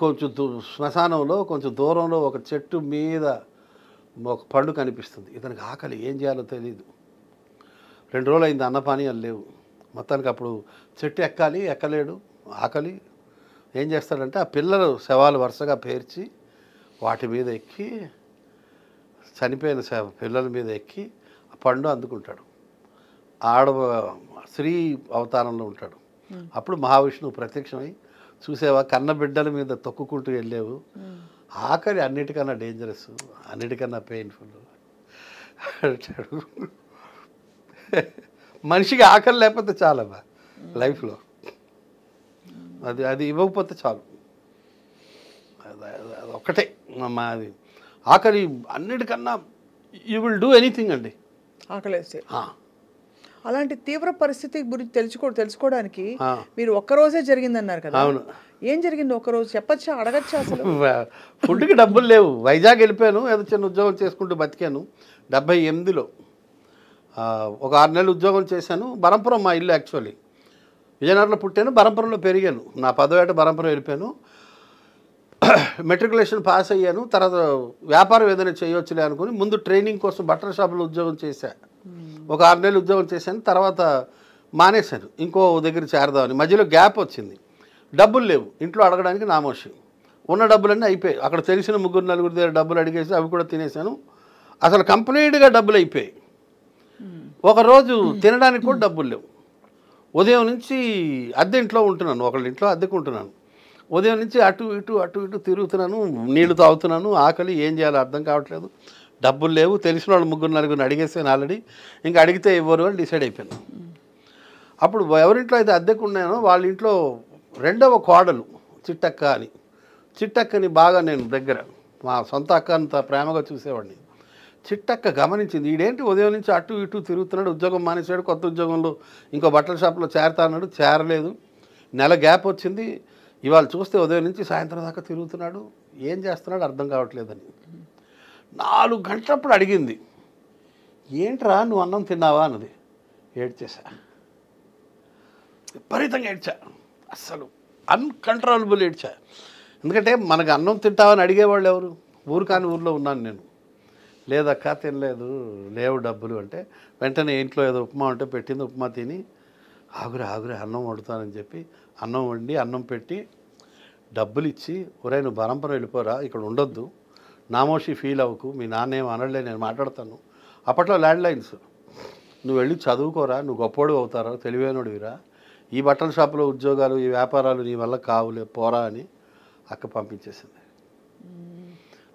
కొంచెం శ్మశానంలో కొంచెం దూరంలో ఒక చెట్టు మీద ఒక పండు కనిపిస్తుంది. ఇతనికి ఆకలి, ఏం చేయాలో తెలియదు. 2 రోజులు అయింది, అన్నపానీయాలు లేవు. మొత్తానికి అప్పుడు చెట్టు ఎక్కలేడు, ఆకలి. ఏం చేస్తాడంటే ఆ పిల్లలు శవాలు వరుసగా పేర్చి వాటి మీద ఎక్కి, చనిపోయిన పిల్లల మీద ఎక్కి ఆ పండు అందుకుంటాడు. స్త్రీ అవతారంలో ఉంటాడు. అప్పుడు మహావిష్ణువు ప్రత్యక్షమై, చూసేవా కన్న బిడ్డల మీద తొక్కుకుంటూ వెళ్ళేవు, ఆకలి అన్నిటికన్నా డేంజరస్, అన్నిటికన్నా పెయిన్ఫుల్ అంటాడు. మనిషికి ఆకలి లేకపోతే చాలమ్మా లైఫ్లో, అది ఇవ్వకపోతే చాలు. అది ఒక్కటే అమ్మా, అది ఆకలి అన్నిటికన్నా యూ విల్ డూ ఎనీథింగ్ అండి ఆకలేస్తే. అలాంటి తీవ్ర పరిస్థితి గురించి తెలుసుకోవడానికి మీరు ఒక్కరోజే జరిగిందన్నారు కదా. అవును. ఏం జరిగింది ఒక్కరోజు చెప్పచ్చా, అడగచ్చా? అసలు ఫుడ్కి డబ్బులు లేవు. వైజాగ్ వెళ్ళిపోయాను, ఏదో చిన్న ఉద్యోగం చేసుకుంటూ బతికాను. 78లో ఒక 6 నెలలు ఉద్యోగం చేశాను. బరంపురం మా ఇల్లు. యాక్చువల్లీ విజయనగరంలో పుట్టాను, బరంపురంలో పెరిగాను. నా 10వ ఏట బరంపురం వెళ్ళిపోయాను. మెట్రికులేషన్ పాస్ అయ్యాను. తర్వాత వ్యాపారం ఏదైనా చేయొచ్చులే అనుకుని ముందు ట్రైనింగ్ కోసం బట్టల షాపులో ఉద్యోగం చేశాను. ఒక 6 నెలలు ఉద్యోగం చేశాను. తర్వాత మానేశాను, ఇంకో దగ్గర చేరదామని. మధ్యలో గ్యాప్ వచ్చింది, డబ్బులు లేవు ఇంట్లో అడగడానికి. నామోషి ఉన్న డబ్బులన్నీ అయిపోయాయి. అక్కడ తెలిసిన 3-4 దగ్గర డబ్బులు అడిగేసి అవి కూడా తినేశాను. అసలు కంప్లీట్గా డబ్బులు అయిపోయాయి. ఒకరోజు తినడానికి కూడా డబ్బులు లేవు. ఉదయం నుంచి అద్దె ఇంట్లో ఉంటున్నాను, ఒకళ్ళ ఇంట్లో అద్దెకుంటున్నాను. ఉదయం నుంచి అటు ఇటు తిరుగుతున్నాను, నీళ్లు తాగుతున్నాను. ఆకలి, ఏం చేయాలో అర్థం కావట్లేదు. డబ్బులు లేవు, తెలిసిన వాళ్ళు 3-4 అడిగేసాను ఆల్రెడీ, ఇంకా అడిగితే ఇవ్వరు అని డిసైడ్ అయిపోయాను. అప్పుడు ఎవరింట్లో అయితే అద్దెకు ఉన్నానో వాళ్ళ ఇంట్లో రెండవ కోడలు చిట్టక్క అని, చిట్టక్కని బాగా నేను దగ్గర మా సొంత అక్క అంత ప్రేమగా చూసేవాడిని. చిట్టక్క గమనించింది, ఈడేంటి ఉదయం నుంచి అటు ఇటు తిరుగుతున్నాడు, ఉద్యోగం మానేశాడు, కొత్త ఉద్యోగంలో ఇంకో బట్టల షాప్లో చేరతా అన్నాడు, చేరలేదు, నెల గ్యాప్ వచ్చింది, ఇవాళ చూస్తే ఉదయం నుంచి సాయంత్రం దాకా తిరుగుతున్నాడు, ఏం చేస్తున్నాడు అర్థం కావట్లేదని. 4 గంటలప్పుడు అడిగింది, ఏంట్రా నువ్వు అన్నం తిన్నావా అన్నది. ఏడ్చేసా, విపరీతంగా ఏడ్చా, అస్సలు అన్కంట్రోలబుల్ ఏడ్చా. ఎందుకంటే మనకు అన్నం తింటావని అడిగేవాళ్ళు ఎవరు? ఊరు కాని ఊర్లో ఉన్నాను నేను. లేదక్క తినలేదు, లేవు డబ్బులు అంటే వెంటనే ఇంట్లో ఏదో ఉప్మా ఉంటే పెట్టింది, ఉప్మా తిని ఆగురే అన్నం వండుతానని చెప్పి అన్నం వండి అన్నం పెట్టి డబ్బులు ఇచ్చి, ఒరే నువ్వు బరంపురం వెళ్ళిపోరా, ఇక్కడ ఉండొద్దు, నామోషి ఫీల్ అవ్వకు, మీ నాన్న ఏం అనలే, నేను మాట్లాడతాను. అప్పట్లో ల్యాండ్ లైన్స్, నువ్వు వెళ్ళి చదువుకోరా, నువ్వు గొప్పోడు అవుతారా, తెలివైనడివిరా, ఈ బట్టల షాపులో ఉద్యోగాలు ఈ వ్యాపారాలు నీ వల్ల కావులే పోరా అని అక్క పంపించేసింది.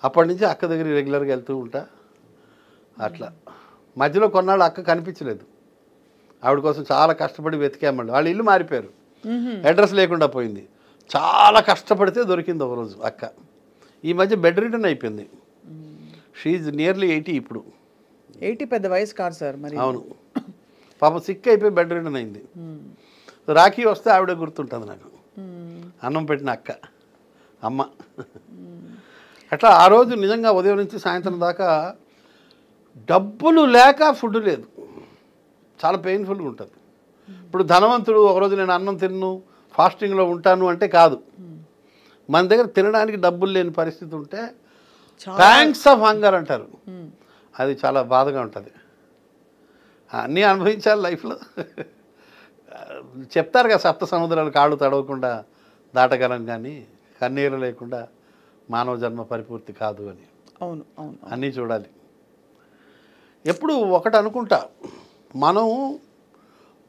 అప్పటి నుంచి అక్క దగ్గర రెగ్యులర్గా వెళ్తూ ఉంటా. అట్లా మధ్యలో కొన్నాళ్ళు అక్క కనిపించలేదు, ఆవిడ కోసం చాలా కష్టపడి వెతికామండి. వాళ్ళ ఇల్లు మారిపోయారు, అడ్రస్ లేకుండా పోయింది, చాలా కష్టపడితే దొరికింది ఒకరోజు అక్క. ఈ మధ్య బెడ్ రిటర్న్ అయిపోయింది, షీఈ్ నియర్లీ 80 ఇప్పుడు. 80 పెద్ద వయసు కాదు సార్ మరి. అవును, పాపం సిక్ అయిపోయి బెడ్ రిటర్న్ అయింది. రాఖీ వస్తే ఆవిడే గుర్తుంటుంది నాకు, అన్నం పెట్టిన అక్క అమ్మ. అట్లా ఆ రోజు నిజంగా ఉదయం నుంచి సాయంత్రం దాకా డబ్బులు లేక ఫుడ్ లేదు, చాలా పెయిన్ఫుల్గా ఉంటుంది. ఇప్పుడు ధనవంతుడు ఒకరోజు నేను అన్నం తిన్ను ఫాస్టింగ్లో ఉంటాను అంటే కాదు, మన దగ్గర తినడానికి డబ్బులు లేని పరిస్థితి ఉంటే థ్యాంక్స్ ఆఫ్ హంగర్ అంటారు, అది చాలా బాధగా ఉంటుంది. అన్నీ అనుభవించాలి లైఫ్లో. చెప్తారు కదా, 7 సముద్రాలు కాళ్ళు తడవకుండా దాటగలం కానీ కన్నీరు లేకుండా మానవ జన్మ పరిపూర్తి కాదు అని. అవును అవును, అన్నీ చూడాలి. ఎప్పుడు ఒకటి అనుకుంటా,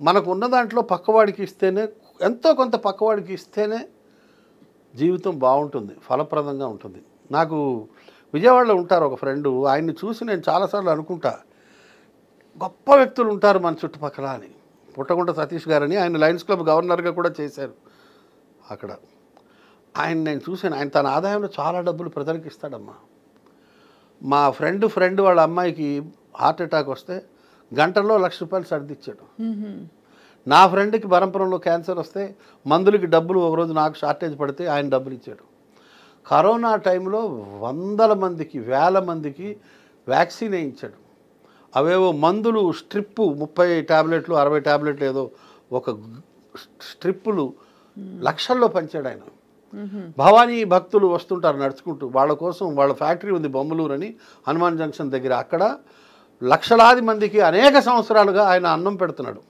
మనకు ఉన్న దాంట్లో పక్కవాడికి ఇస్తేనే, ఎంతో కొంత పక్కవాడికి ఇస్తేనే జీవితం బాగుంటుంది, ఫలప్రదంగా ఉంటుంది. నాకు విజయవాడలో ఉంటారు ఒక ఫ్రెండు, ఆయన్ని చూసి నేను చాలాసార్లు అనుకుంటా, గొప్ప వ్యక్తులు ఉంటారు మన చుట్టుపక్కల అని. పుట్టగుంట సతీష్ గారని, ఆయన లయన్స్ క్లబ్ గవర్నర్గా కూడా చేశారు అక్కడ. ఆయన నేను చూశాను, ఆయన తన ఆదాయంలో చాలా డబ్బులు ప్రజలకు ఇస్తాడమ్మా. మా ఫ్రెండ్ వాళ్ళ అమ్మాయికి హార్ట్ అటాక్ వస్తే గంటల్లో ₹1,00,000 సర్దిచ్చాడు. నా ఫ్రెండ్కి బరంపురంలో క్యాన్సర్ వస్తే మందులకి డబ్బులు ఒకరోజు నాకు షార్టేజ్ పడితే ఆయన డబ్బులు ఇచ్చాడు. కరోనా టైంలో 100 మందికి 1000 మందికి వ్యాక్సిన్ వేయించాడు. అవేవో మందులు స్ట్రిప్పు 30 టాబ్లెట్లు 60 టాబ్లెట్లు ఏదో ఒక స్ట్రిప్పులు లక్షల్లో పంచాడు ఆయన. భవానీ భక్తులు వస్తుంటారు నడుచుకుంటూ, వాళ్ళ కోసం వాళ్ళ ఫ్యాక్టరీ ఉంది బొమ్మలూరు అని, హనుమాన్ జంక్షన్ దగ్గర. అక్కడ లక్షలాది మందికి అనేక సంవత్సరాలుగా ఆయన అన్నం పెడుతున్నాడు.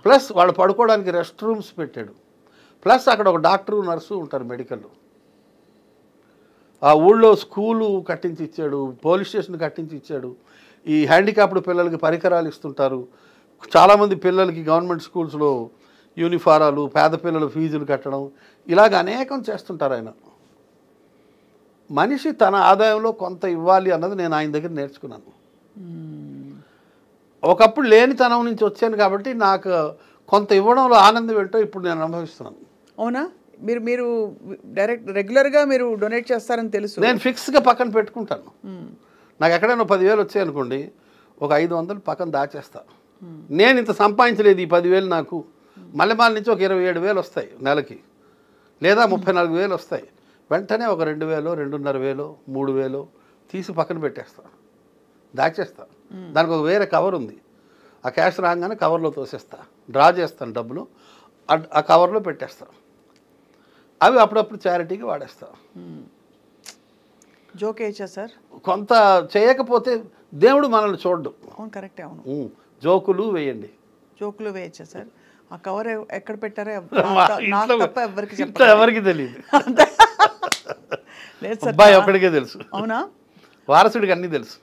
ప్లస్ వాళ్ళు పడుకోవడానికి రెస్ట్ రూమ్స్ పెట్టాడు. ప్లస్ అక్కడ ఒక డాక్టరు నర్సు ఉంటారు మెడికల్. ఆ ఊళ్ళో స్కూలు కట్టించి ఇచ్చాడు, పోలీస్ స్టేషన్ కట్టించి ఇచ్చాడు. ఈ హ్యాండిక్యాప్డ్ పిల్లలకి పరికరాలు ఇస్తుంటారు. చాలామంది పిల్లలకి గవర్నమెంట్ స్కూల్స్లో యూనిఫారాలు, పేద పిల్లల ఫీజులు కట్టడం, ఇలాగ అనేకం చేస్తుంటారు ఆయన. మనిషి తన ఆదాయంలో కొంత ఇవ్వాలి అన్నది నేను ఆయన దగ్గర నేర్చుకున్నాను. ఒకప్పుడు లేనితనం నుంచి వచ్చాను కాబట్టి నాకు కొంత ఇవ్వడంలో ఆనందం ఏంటో ఇప్పుడు నేను అనుభవిస్తున్నాను. అవునా? మీరు రెగ్యులర్గా మీరు డొనేట్ చేస్తారని తెలుసు. నేను ఫిక్స్గా పక్కన పెట్టుకుంటాను. నాకు ఎక్కడైనా 10,000 వచ్చాయి అనుకోండి, ఒక 500 పక్కన దాచేస్తా. నేను ఇంత సంపాదించలేదు, ఈ 10,000 నాకు మల్లెమాల నుంచి ఒక 27,000 వస్తాయి నెలకి, లేదా 34,000 వస్తాయి. వెంటనే ఒక 2,000, 2,500, 3,000 తీసి పక్కన పెట్టేస్తా, దాచేస్తా. దానికి ఒక వేరే కవర్ ఉంది, ఆ క్యాష్ రాగానే కవర్లో తోసేస్తా, డ్రా చేస్తాను డబ్బులు, ఆ కవర్లో పెట్టేస్తా. అవి అప్పుడప్పుడు చారిటీకి వాడేస్తా. జోక్ వేయచ్చా సార్? కొంత చేయకపోతే దేవుడు మనల్ని చూడ్డు. అవును, కరెక్టే. అవును, జోకులు వేయండి. జోకులు వేయచ్చా సార్? ఆ కవర్ ఎక్కడ పెట్టారో ఎవరికి తెలియదు, అబ్బాయి ఒక్కడికే తెలుసు. అవునా? వారసుడికి అన్నీ తెలుసు.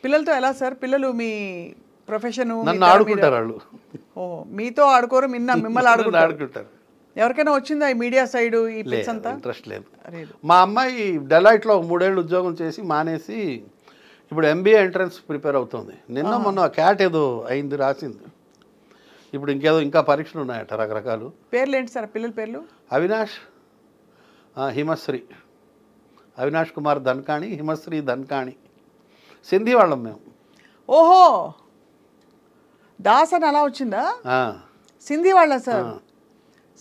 పిల్లలతో ఎలా సార్? పిల్లలు మీ ప్రొఫెషన్ నన్ను ఆడుకుంటారు వాళ్ళు. ఓ, మీతో ఆడుకోరు, మిమ్మల్ని ఆడుకుంటారు. ఎవరికైనా వచ్చిందా ఈ మీడియా సైడ్ ఈ పిచ్ అంతా? ఇంట్రెస్ట్ లేదు. లేదు. మా అమ్మాయి డెలాయిట్లో 3 ఏళ్ళు ఉద్యోగం చేసి మానేసి ఇప్పుడు ఎంబీఏ ఎంట్రన్స్ ప్రిపేర్ అవుతుంది. నిన్న మొన్న క్యాట్ ఏదో అయింది, రాసింది. ఇప్పుడు ఇంకేదో ఇంకా పరీక్షలు ఉన్నాయట రకరకాలు. పేర్లు ఏంటి సార్ పిల్లల పేర్లు? అవినాష్, హిమశ్రీ, అవినాష్ కుమార్ ధన్కాణి, హిమశ్రీ ధన్కాణి. సింధీ వాళ్ళం మేము. ఓహో, దాస్ అని అలా వచ్చిందా? సింధీ వాళ్ళ సార్?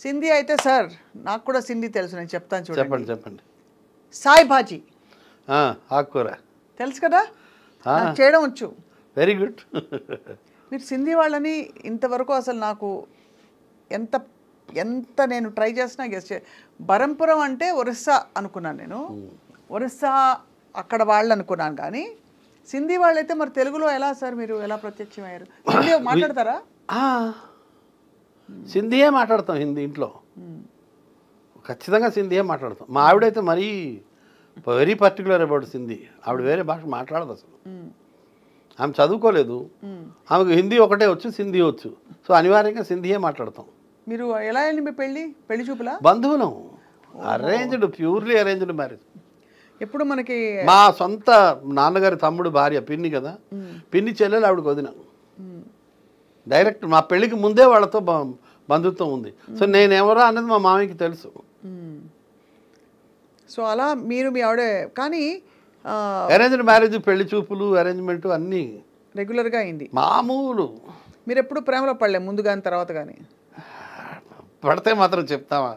సింధీ అయితే సార్ నాకు కూడా సింధీ తెలుసు, నేను చెప్తాను చూడండి. చెప్పండి చెప్పండి. సాయి భాజీ ఆకుకూర తెలుసు కదా, నాకు చేయడం వచ్చు. Very good. మీరు సింధీ వాళ్ళని ఇంతవరకు అసలు నాకు ఎంత ఎంత నేను ట్రై చేసినా గెస్ట్ బరంపురం అంటే ఒరిస్సా అనుకున్నాను నేను, ఒరిస్సా అక్కడ వాళ్ళు అనుకున్నాను. కానీ సింధీ వాళ్ళైతే మరి తెలుగులో ఎలా సార్ మీరు ఎలా ప్రత్యక్షమయ్యారు? హిందీ మాట్లాడతారా? సింధీయే మాట్లాడతాం హిందీ ఇంట్లో, ఖచ్చితంగా సింధీయే మాట్లాడతాం. మా ఆవిడైతే మరీ వెరీ పర్టికులర్ అబౌట్ సింధీ. ఆవిడ వేరే భాష మాట్లాడదు అసలు. ఆమె చదువుకోలేదు, ఆమెకు హిందీ ఒకటే వచ్చు, సింధీ వచ్చు. సో అనివార్యంగా సింధీయే మాట్లాడతాం. మీరు ఎలా వెళ్ళి మీ పెళ్లి చూపులా? బంధువులం, అరేంజ్డ్, ప్యూర్లీ అరేంజ్డ్ మ్యారేజ్. ఎప్పుడు మనకి మా సొంత నాన్నగారి తమ్ముడు భార్య పిన్ని కదా, పిన్ని చెల్లెలు ఆవిడకి వదిన. డైరెక్ట్ మా పెళ్ళికి ముందే వాళ్ళతో బంధుత్వం ఉంది. సో నేనెవరో అన్నది మా మామయ్యకి తెలుసు. సో అలా మీరు మీ ఆవిడ కానీ అరేంజ్డ్ మ్యారేజ్, పెళ్లి చూపులు, అరేంజ్మెంట్ అన్నీ రెగ్యులర్గా అయింది. మామూలు. మీరు ఎప్పుడు ప్రేమలో పడలే ముందు కానీ తర్వాత కానీ? పడితే మాత్రం చెప్తావా?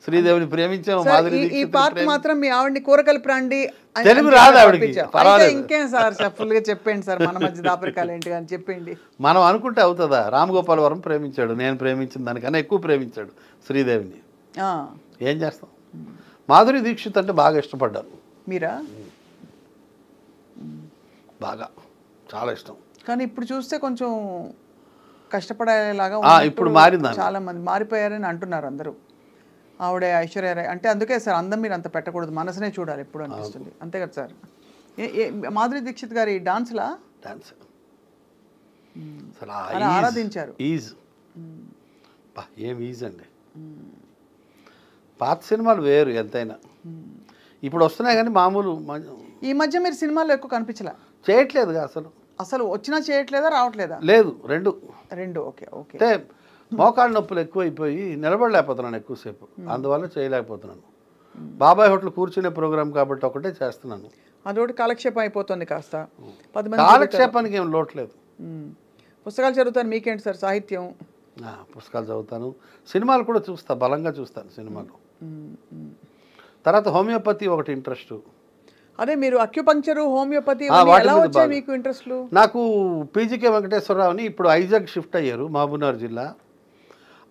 శ్రీదేవిని ప్రేమించాము, మాధురి ఈ దీక్షిత్ పార్ట్ మాత్రం మీ ఆవిడని కూరకలు ప్రాండి తెలుగు రాదు ఆవిడకి, పర్వాలేదు. ఇంకేం సార్ ఫుల్గా చెప్పండి సార్, మన మధ్య దాపరికాలు ఏంటి అని చెప్పండి. మనం అనుకుంటే అవుతుందా? రామ్ గోపాల్ వరం ప్రేమించాడు, నేను ప్రేమించిన దానికన్నా ఎక్కువ ప్రేమించాడు శ్రీదేవిని. ఏం చేస్తాం? మాధురి దీక్షిత్ అంటే బాగా ఇష్టపడ్డాను. మీరా? బాగా, చాలా ఇష్టం. కానీ ఇప్పుడు చూస్తే కొంచెం కష్టపడేలాగా ఇప్పుడు మారిందా? చాలా మంది మారిపోయారని అంటున్నారు అందరూ. ఆవిడ ఐశ్వర్య రాయ్ అంటే అందుకే సార్ అందం మీరు అంత పెట్టకూడదు, మనసునే చూడాలి ఎప్పుడు అనిపిస్తుంది. అంతే కదా సార్? మాధురి దీక్షిత్ గారి డాన్స్లా డాన్స్ ఆరాధించారు. ఈజ్ ఏం ఈజ్ అండి. పాత సినిమాలు వేరు ఎంతైనా, ఇప్పుడు వస్తున్నాయి కానీ మామూలు. ఈ మధ్య మీరు సినిమాల్లో ఎక్కువ కనిపించలే, చేయట్లేదుగా అసలు వచ్చినా చేయట్లేదా రావట్లేదా? లేదు, రెండు. Okay okay. అంటే మోకాళ్ళ నొప్పులు ఎక్కువైపోయి నిలబడలేకపోతున్నాను ఎక్కువసేపు, అందువల్ల చేయలేకపోతున్నాను. బాబాయ్ హోటల్ కూర్చునే ప్రోగ్రామ్ కాబట్టి ఒకటే చేస్తున్నాను. అదొకటి కాలక్షేపం అయిపోతుంది కాస్త. కాలక్షేపానికి ఏం లోట్లేదు. పుస్తకాలు చదువుతాను. మీకేంటి సార్ సాహిత్యం? పుస్తకాలు చదువుతాను, సినిమాలు కూడా చూస్తా, బలంగా చూస్తాను సినిమాలు. తర్వాత హోమియోపతి ఒకటి ఇంట్రెస్ట్. అదే మీరు అక్యుపంక్చరు, హోమియోపతి మీకు ఇంట్రెస్ట్లు? నాకు పీజీకే వెంకటేశ్వరరావుని ఇప్పుడు ఐజాగ్ షిఫ్ట్ అయ్యారు మహబూబ్నగర్ జిల్లా.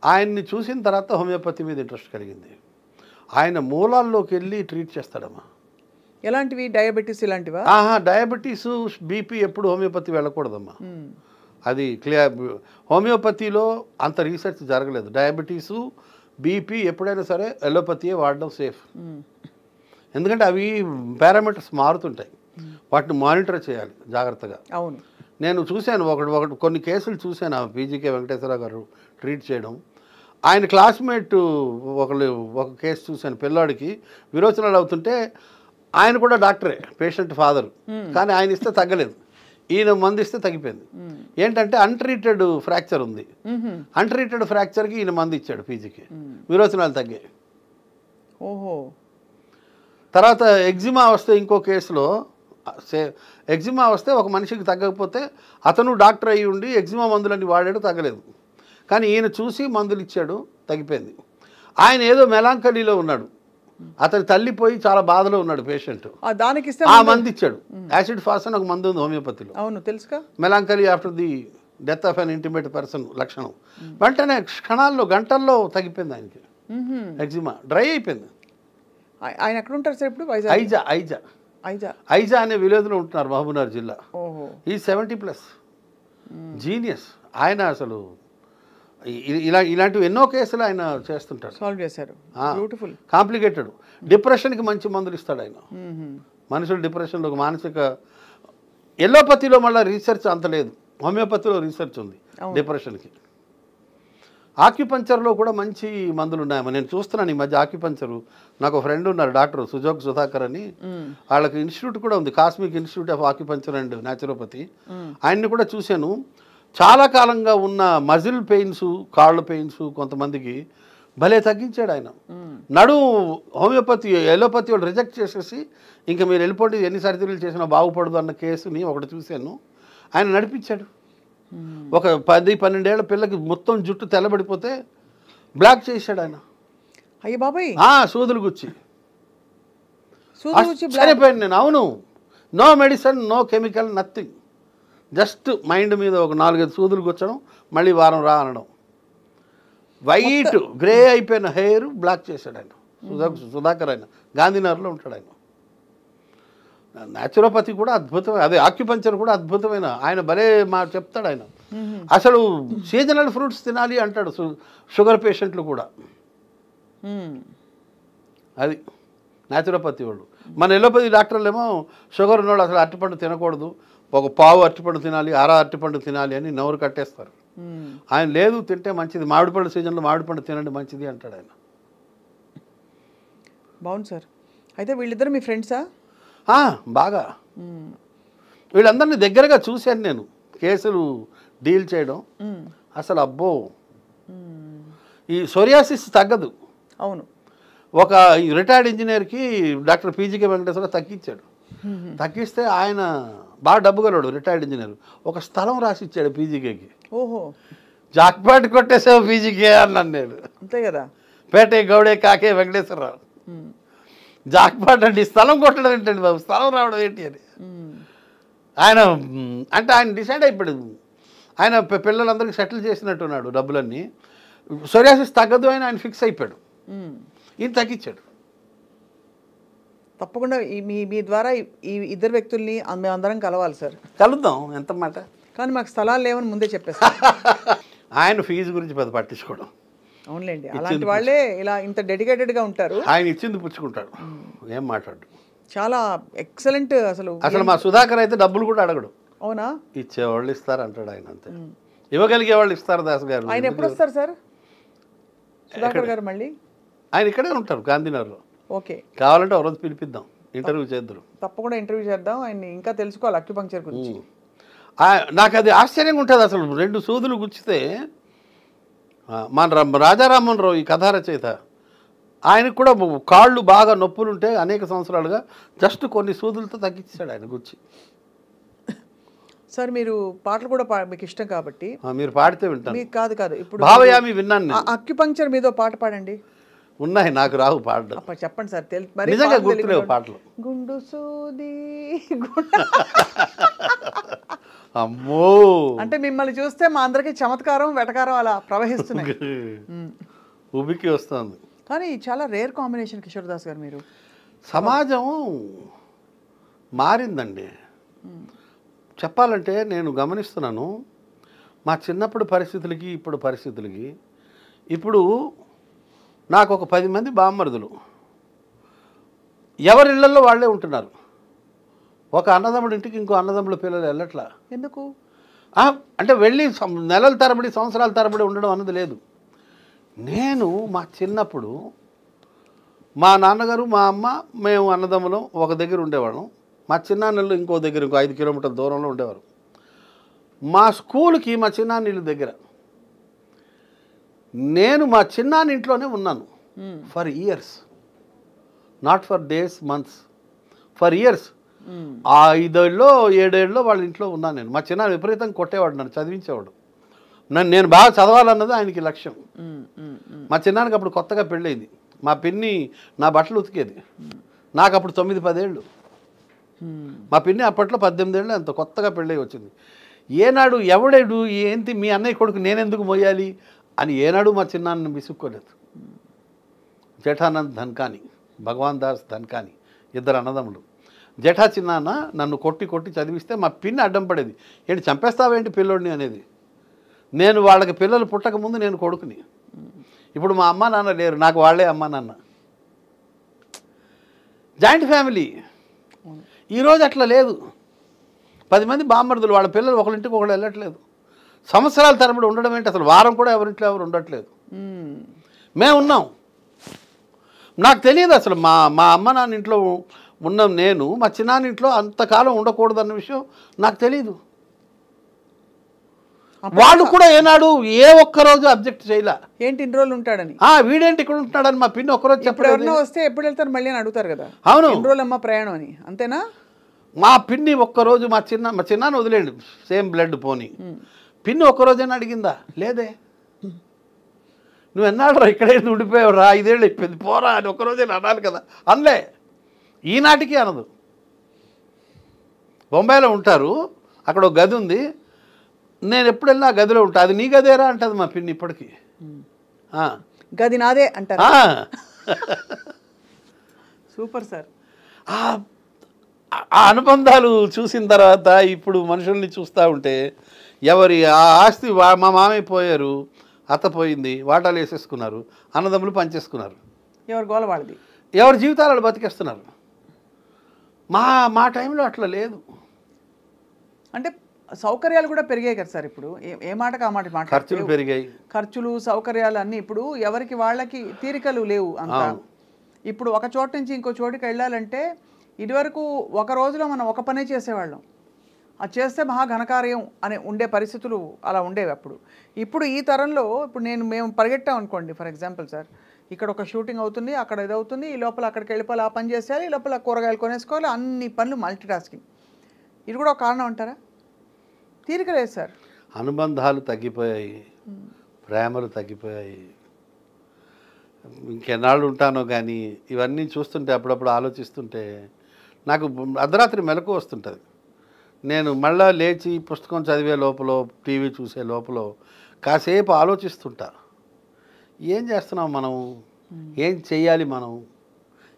ఆయన్ని చూసిన తర్వాత హోమియోపతి మీద ఇంట్రెస్ట్ కలిగింది. ఆయన మూలాల్లోకి వెళ్ళి ట్రీట్ చేస్తాడమ్మా. ఎలాంటివి? డయాబెటీస్ ఇలాంటివా? డయాబెటీస్, బీపీ ఎప్పుడు హోమియోపతి వెళ్ళకూడదమ్మా. అది క్లియర్. హోమియోపతిలో అంత రీసెర్చ్ జరగలేదు. డయాబెటీసు, బీపీ ఎప్పుడైనా సరే ఎలోపతియే వాడడం సేఫ్. ఎందుకంటే అవి పారామీటర్స్ మారుతుంటాయి, వాటిని మానిటర్ చేయాలి జాగ్రత్తగా. అవును, నేను చూశాను కొన్ని కేసులు చూశాను. ఆ పీజీకే వెంకటేశ్వరరావు గారు ట్రీట్ చేయడం. ఆయన క్లాస్మేట్ ఒక కేసు చూశాను, పిల్లాడికి విరోచనాలు అవుతుంటే ఆయన కూడా డాక్టరే, పేషెంట్ ఫాదర్, కానీ ఆయన ఇస్తే తగ్గలేదు, ఈయన మందు ఇస్తే తగ్గిపోయింది. ఏంటంటే అన్ట్రీటెడ్ ఫ్రాక్చర్ ఉంది, అన్ట్రీటెడ్ ఫ్రాక్చర్కి ఈయన మందు ఇచ్చాడు పీజీకి, విరోచనాలు తగ్గాయి. ఓహో. తర్వాత ఎగ్జిమా వస్తే ఇంకో కేసులో ఎగ్జిమా వస్తే ఒక మనిషికి తగ్గకపోతే అతను డాక్టర్ అయ్యి ఉండి ఎగ్జిమా మందులన్నీ వాడాడు, తగ్గలేదు. కానీ ఈయన చూసి మందులు ఇచ్చాడు, తగ్గిపోయింది. ఆయన ఏదో మెలాంకలీలో ఉన్నాడు, అతని తల్లిపోయి చాలా బాధలో ఉన్నాడు పేషెంట్, ఆ మందు ఇచ్చాడు. యాసిడ్ ఫాస్ అని ఒక మందు ఉంది హోమియోపతిలో. అవును తెలుసుగా. Melancholy after the death of an intimate person లక్షణం. వెంటనే క్షణాల్లో గంటల్లో తగ్గిపోయింది ఆయనకి ఎగ్జిమా, డ్రై అయిపోయింది. ఆయన ఎక్కడ ఉంటారు సార్ ఇప్పుడు? ఐజా అనే విలేజ్లో ఉంటున్నారు మహబూబ్నగర్ జిల్లా. ఈ 70+ జీనియస్ ఆయన. అసలు ఇలాంటివి ఎన్నో కేసులు ఆయన చేస్తుంటారు, సాల్వ్ చేశారు. బ్యూటిఫుల్. కాంప్లికేటెడ్ డిప్రెషన్కి మంచి మందులు ఇస్తాడు ఆయన. మనుషులు డిప్రెషన్లో మానసిక. ఎల్లోపతిలో మళ్ళీ రీసెర్చ్ అంత లేదు, హోమియోపతిలో రీసెర్చ్ ఉంది డిప్రెషన్కి. ఆక్యుపంచర్లో కూడా మంచి మందులు ఉన్నాయమ్మా. నేను చూస్తున్నాను ఈ మధ్య ఆక్యుపంచరు. నాకు ఒక ఫ్రెండ్ ఉన్నారు డాక్టర్ సుజోగ్ సుధాకర్ అని. వాళ్ళకి ఇన్స్టిట్యూట్ కూడా ఉంది, cosmic institute of acupuncture and naturopathy. ఆయన్ని కూడా చూశాను. చాలా కాలంగా ఉన్న మజిల్ పెయిన్స్, కాళ్ళ పెయిన్స్ కొంతమందికి భలే తగ్గించాడు ఆయన. హోమియోపతి ఎలోపతి వాళ్ళు రిజెక్ట్ చేసేసి ఇంకా మీరు వెళ్ళిపోండి, ఎన్ని సర్జరీలు చేసినా బాగుపడదు అన్న కేసుని ఒకటి చూశాను. ఆయన నడిపించాడు. ఒక 10-12 ఏళ్ల పిల్లకి మొత్తం జుట్టు తెల్లబడిపోతే బ్లాక్ చేశాడు ఆయన. అయ్య బాబాయ్, సూదులు గుచ్చి సరిపోయాను నేను. అవును, no medicine, no chemical, nothing. Just mind మీద ఒక 4-5 సూదులు గుచ్చడం, మళ్ళీ వారం రా అనడం. వైట్ గ్రే అయిపోయిన హెయిర్ బ్లాక్ చేశాడు ఆయన. సుధాకర్ ఆయన గాంధీనగర్లో ఉంటాడు ఆయన. న్యాచురోపతి కూడా అద్భుతమైన, అదే ఆక్యుపంచర్ కూడా అద్భుతమైన. ఆయన భలే చెప్తాడు ఆయన. అసలు సీజనల్ ఫ్రూట్స్ తినాలి అంటాడు షుగర్ పేషెంట్లు కూడా. అది న్యాచురోపతి వాళ్ళు. మన ఎలోపతి డాక్టర్లు ఏమో షుగర్ ఉన్నవాడు అసలు అరటిపండు తినకూడదు, ఒక పావు అరటిపండు తినాలి, అరటిపండు తినాలి అని నోరు కట్టేస్తారు. ఆయన లేదు, తింటే మంచిది, మామిడిపండు సీజన్లో మామిడిపండు తినండి మంచిది అంటాడు ఆయన. బాగుంది సార్. అయితే వీళ్ళిద్దరు మీ ఫ్రెండ్సా? బాగా. వీళ్ళందరినీ దగ్గరగా చూశాను నేను, కేసులు డీల్ చేయడం. అసలు అబ్బో, ఈ సోరియాసిస్ తగ్గదు. అవును. ఒక రిటైర్డ్ ఇంజనీర్కి డాక్టర్ పీజీకే వెంకటేశ్వర తగ్గించాడు. తగ్గిస్తే ఆయన బాగా డబ్బు గలడు, రిటైర్డ్ ఇంజనీర్. ఒక స్థలం రాసి ఇచ్చాడు పీజీకేకి. ఓహో, జాక్పాట్ కొట్టేసావు పీజీకే అన్నాను నేను. అంతే కదా. పేటే గౌడే కాకే వెంకటేశ్వరరావు. జాక్పాట్ అంటే స్థలం కొట్టడం ఏంటండి బాబు, స్థలం రావడం ఏంటి అని ఆయన అంటే ఆయన డిసైడ్ అయిపోయాడు. ఆయన పిల్లలందరికీ సెటిల్ చేసినట్టున్నాడు డబ్బులన్నీ. సోరియాసిస్ తగ్గదు అని ఆయన ఫిక్స్ అయిపోయాడు. ఈయన తగ్గించాడు. తప్పకుండా మీ ద్వారా ఈ ఇద్దరు వ్యక్తుల్ని మేము అందరం కలవాలి సార్. కలుద్దాం, ఎంత మాట. కానీ మాకు స్థలాలు లేవని ముందే చెప్పేస్తాం. ఆయన ఫీజు గురించి పెద్ద పట్టించుకోవడం. అవునులేండి, అలాంటి వాళ్ళే ఇలా ఇంత డెడికేటెడ్గా ఉంటారు. ఆయన ఇచ్చింది పుచ్చుకుంటాడు, ఏం మాట్లాడు. చాలా ఎక్సలెంట్. అసలు మా సుధాకర్ అయితే డబ్బులు కూడా అడగడు. అవునా? ఇచ్చేవాళ్ళు ఇస్తారు అంటాడు ఆయన, అంతే. ఇవ్వగలిగే వాళ్ళు ఇస్తారు. దాస్ గారు ఆయన ఎప్పుడు వస్తారు సార్? సుధాకర్ గారు మళ్ళీ ఆయన ఇక్కడే ఉంటారు గాంధీనగర్లో. ఓకే, కావాలంటే ఒక రోజు పిలిపిద్దాం, ఇంటర్వ్యూ చేద్దాం. తప్పకుండా ఇంటర్వ్యూ చేద్దాం. ఆయన ఇంకా తెలుసుకోవాలి అక్యుపంక్చర్ గురించి. నాకు అది ఆశ్చర్యంగా ఉంటుంది. అసలు 2 సూదులు గుచ్చితే మన రాజారామన్ రావు, ఈ కథా రచయిత, ఆయనకు కూడా కాళ్ళు బాగా నొప్పులుంటే అనేక సంవత్సరాలుగా జస్ట్ కొన్ని సూదులతో తగ్గించాడు ఆయన గుచ్చి. సార్ మీరు పాటలు కూడా మీకు ఇష్టం కాబట్టి మీరు పాడితే వింటాను. మీకు కాదు ఇప్పుడు భావయామి విన్నాను. అక్యుపంక్చర్ మీద పాట పాడండి. ఉన్నాయి, నాకు రావు పాడడం. చెప్పండి సార్. నిజంగా గుర్తులేవు పాటలు. గుండు సూది అమ్మో, అంటే మిమ్మల్ని చూస్తే మా అందరికి చమత్కారం వెటకారం అలా ప్రవహిస్తున్నాయి. ఉబికి వస్తుంది. కానీ చాలా రేర్ కాంబినేషన్ కిషోర్ దాస్ గారు. మీరు సమాజం మారిందండి. చెప్పాలంటే నేను గమనిస్తున్నాను మా చిన్నప్పుడు పరిస్థితులకి ఇప్పుడు పరిస్థితులకి. ఇప్పుడు నాకు ఒక 10 మంది బామ్మరుదులు, ఎవరి ఇళ్లలో వాళ్ళే ఉంటున్నారు. ఒక అన్నదమ్ముడి ఇంటికి ఇంకో అన్నదమ్ముల పిల్లలు వెళ్ళట్లా. ఎందుకు అంటే వెళ్ళి నెలల తరబడి సంవత్సరాల తరబడి ఉండడం అన్నది లేదు. నేను మా చిన్నప్పుడు మా నాన్నగారు మా అమ్మ మేము అన్నదమ్ములం ఒక దగ్గర ఉండేవాళ్ళం. మా చిన్నాన్నలు ఇంకో దగ్గర ఇంకో 5 కిలోమీటర్ల దూరంలో ఉండేవారు. మా స్కూల్కి మా చిన్నాన్నీళ్ళ దగ్గర. నేను మా చిన్నాన్న ఇంట్లోనే ఉన్నాను for years, not for days, months, for years. 5 ఏళ్ళలో 7 ఏళ్ళలో వాళ్ళ ఇంట్లో ఉన్నాను నేను. మా చిన్నాన్న విపరీతంగా కొట్టేవాడు, నన్ను చదివించేవాడు. నేను బాగా చదవాలన్నది ఆయనకి లక్ష్యం. మా చిన్నానికి అప్పుడు కొత్తగా పెళ్ళయింది. మా పిన్ని నా బట్టలు ఉతికేది. నాకు అప్పుడు 9-10 ఏళ్ళు. మా పిన్ని అప్పట్లో 18 ఏళ్ళు అంత కొత్తగా పెళ్ళి వచ్చింది. ఏనాడు ఎవడేడు ఏంటి మీ అన్నయ్య కొడుకు నేనెందుకు మోయాలి అని ఏనాడు మా చిన్నాన్నని విసుక్కోలేదు. జఠానంద్ ధన్కాని, భగవాన్ దాస్ ధన్కాని, 2 అన్నదమ్ములు. జఠా చిన్నాన్న నన్ను కొట్టి కొట్టి చదివిస్తే మా పిన్ని అడ్డం పడేది. ఏంటి చంపేస్తావేంటి పిల్లోడిని అనేది. నేను వాళ్ళకి పిల్లలు పుట్టకముందు నేను కొడుకుని. ఇప్పుడు మా అమ్మ నాన్న లేరు, నాకు వాళ్ళే అమ్మ నాన్న. Joint family. ఈరోజు అట్లా లేదు. 10 మంది బామ్మర్దులు, వాళ్ళ పిల్లలు ఒకరింటికి ఒకళ్ళు వెళ్ళట్లేదు. సంవత్సరాల తరబడి ఉండడం ఏంటి, అసలు వారం కూడా ఎవరింట్లో ఎవరు ఉండట్లేదు. మేము ఉన్నాం. నాకు తెలియదు అసలు మా అమ్మ నాన్న ఇంట్లో ఉన్నాం, నేను మా చిన్నాన్న ఇంట్లో అంతకాలం ఉండకూడదు అన్న విషయం నాకు తెలీదు. వాళ్ళు కూడా ఏనాడు ఏ ఒక్కరోజు అబ్జెక్ట్ చేయలే. ఏంటి ఇన్ని రోజులు ఉంటాడని, వీడేంటి ఇక్కడ ఉంటున్నాడని మా పిన్ని ఒక్కరోజు చెప్పలేదు. ఎవరైనా వస్తే ఎప్పుడు వెళ్తారు మళ్ళీ అని అడుగుతారు కదా, అవును ఎన్ని రోజులు అమ్మ ప్రయాణం అని, అంతేనా? మా పిన్ని ఒక్కరోజు మా చిన్నాన్న వదిలేండి, సేమ్ బ్లడ్ పోని, పిన్ని ఒక్కరోజైనా అడిగిందా? లేదే. నువ్వు ఎన్నాడు రా ఇక్కడే ఉండిపోయావు రా, 5 ఏళ్ళు అయిపోయింది పోరా అని ఒక్కరోజైనా అనాలి కదా, అనలే. ఈనాటికి అనదు. బొంబాయిలో ఉంటారు, అక్కడ ఒక గది ఉంది, నేను ఎప్పుడు వెళ్ళినా గదిలో ఉంటా, అది నీ గదేరా అంటది మా పిన్ని ఇప్పటికీ. గది నాదే అంటారు. Super sir. ఆ అనుబంధాలు చూసిన తర్వాత ఇప్పుడు మనుషుల్ని చూస్తూ ఉంటే ఎవరి ఆ ఆస్తి మా మామయ్య పోయారు, అత్త పోయింది, వాటాలు వేసేసుకున్నారు, అన్నదమ్ములు పంచేసుకున్నారు, ఎవరు గోల వాళ్ళది, ఎవరి జీవితాలు బతికేస్తున్నారు. మా టైంలో అట్లా లేదు. అంటే సౌకర్యాలు కూడా పెరిగాయి కదా సార్. ఇప్పుడు ఏ మాటకు ఆ మాట ఖర్చులు పెరిగాయి, ఖర్చులు సౌకర్యాలు అన్నీ ఇప్పుడు ఎవరికి వాళ్ళకి తీరికలు లేవు అంతా. ఇప్పుడు ఒక చోటు నుంచి ఇంకో చోటుకి వెళ్ళాలంటే ఇదివరకు ఒక రోజులో మనం ఒక పనే చేసేవాళ్ళం, అది చేస్తే మహా ఘనకార్యం అని ఉండే పరిస్థితులు అలా ఉండేవి అప్పుడు. ఇప్పుడు ఈ తరంలో ఇప్పుడు మేము పరిగెట్టాం అనుకోండి, ఫర్ ఎగ్జాంపుల్ సార్, ఇక్కడ ఒక షూటింగ్ అవుతుంది, అక్కడ ఇది అవుతుంది, ఈ లోపల అక్కడికి వెళ్ళిపోవాలి, ఆ పని చేసేయాలి, ఈ లోపల కూరగాయలు కొనేసుకోవాలి, అన్ని పనులు మల్టీ టాస్కింగ్. ఇది కూడా ఒక కారణం అంటారా? తీరిక లేదు సార్. అనుబంధాలు తగ్గిపోయాయి, ప్రేమలు తగ్గిపోయాయి. ఇంకెన్నాళ్ళు ఉంటానో కానీ ఇవన్నీ చూస్తుంటే అప్పుడప్పుడు ఆలోచిస్తుంటే నాకు అర్ధరాత్రి మెలకు వస్తుంటుంది. నేను మళ్ళీ లేచి పుస్తకం చదివే లోపల, టీవీ చూసే లోపల కాసేపు ఆలోచిస్తుంటా, ఏం చేస్తున్నాం మనం, ఏం చెయ్యాలి మనం,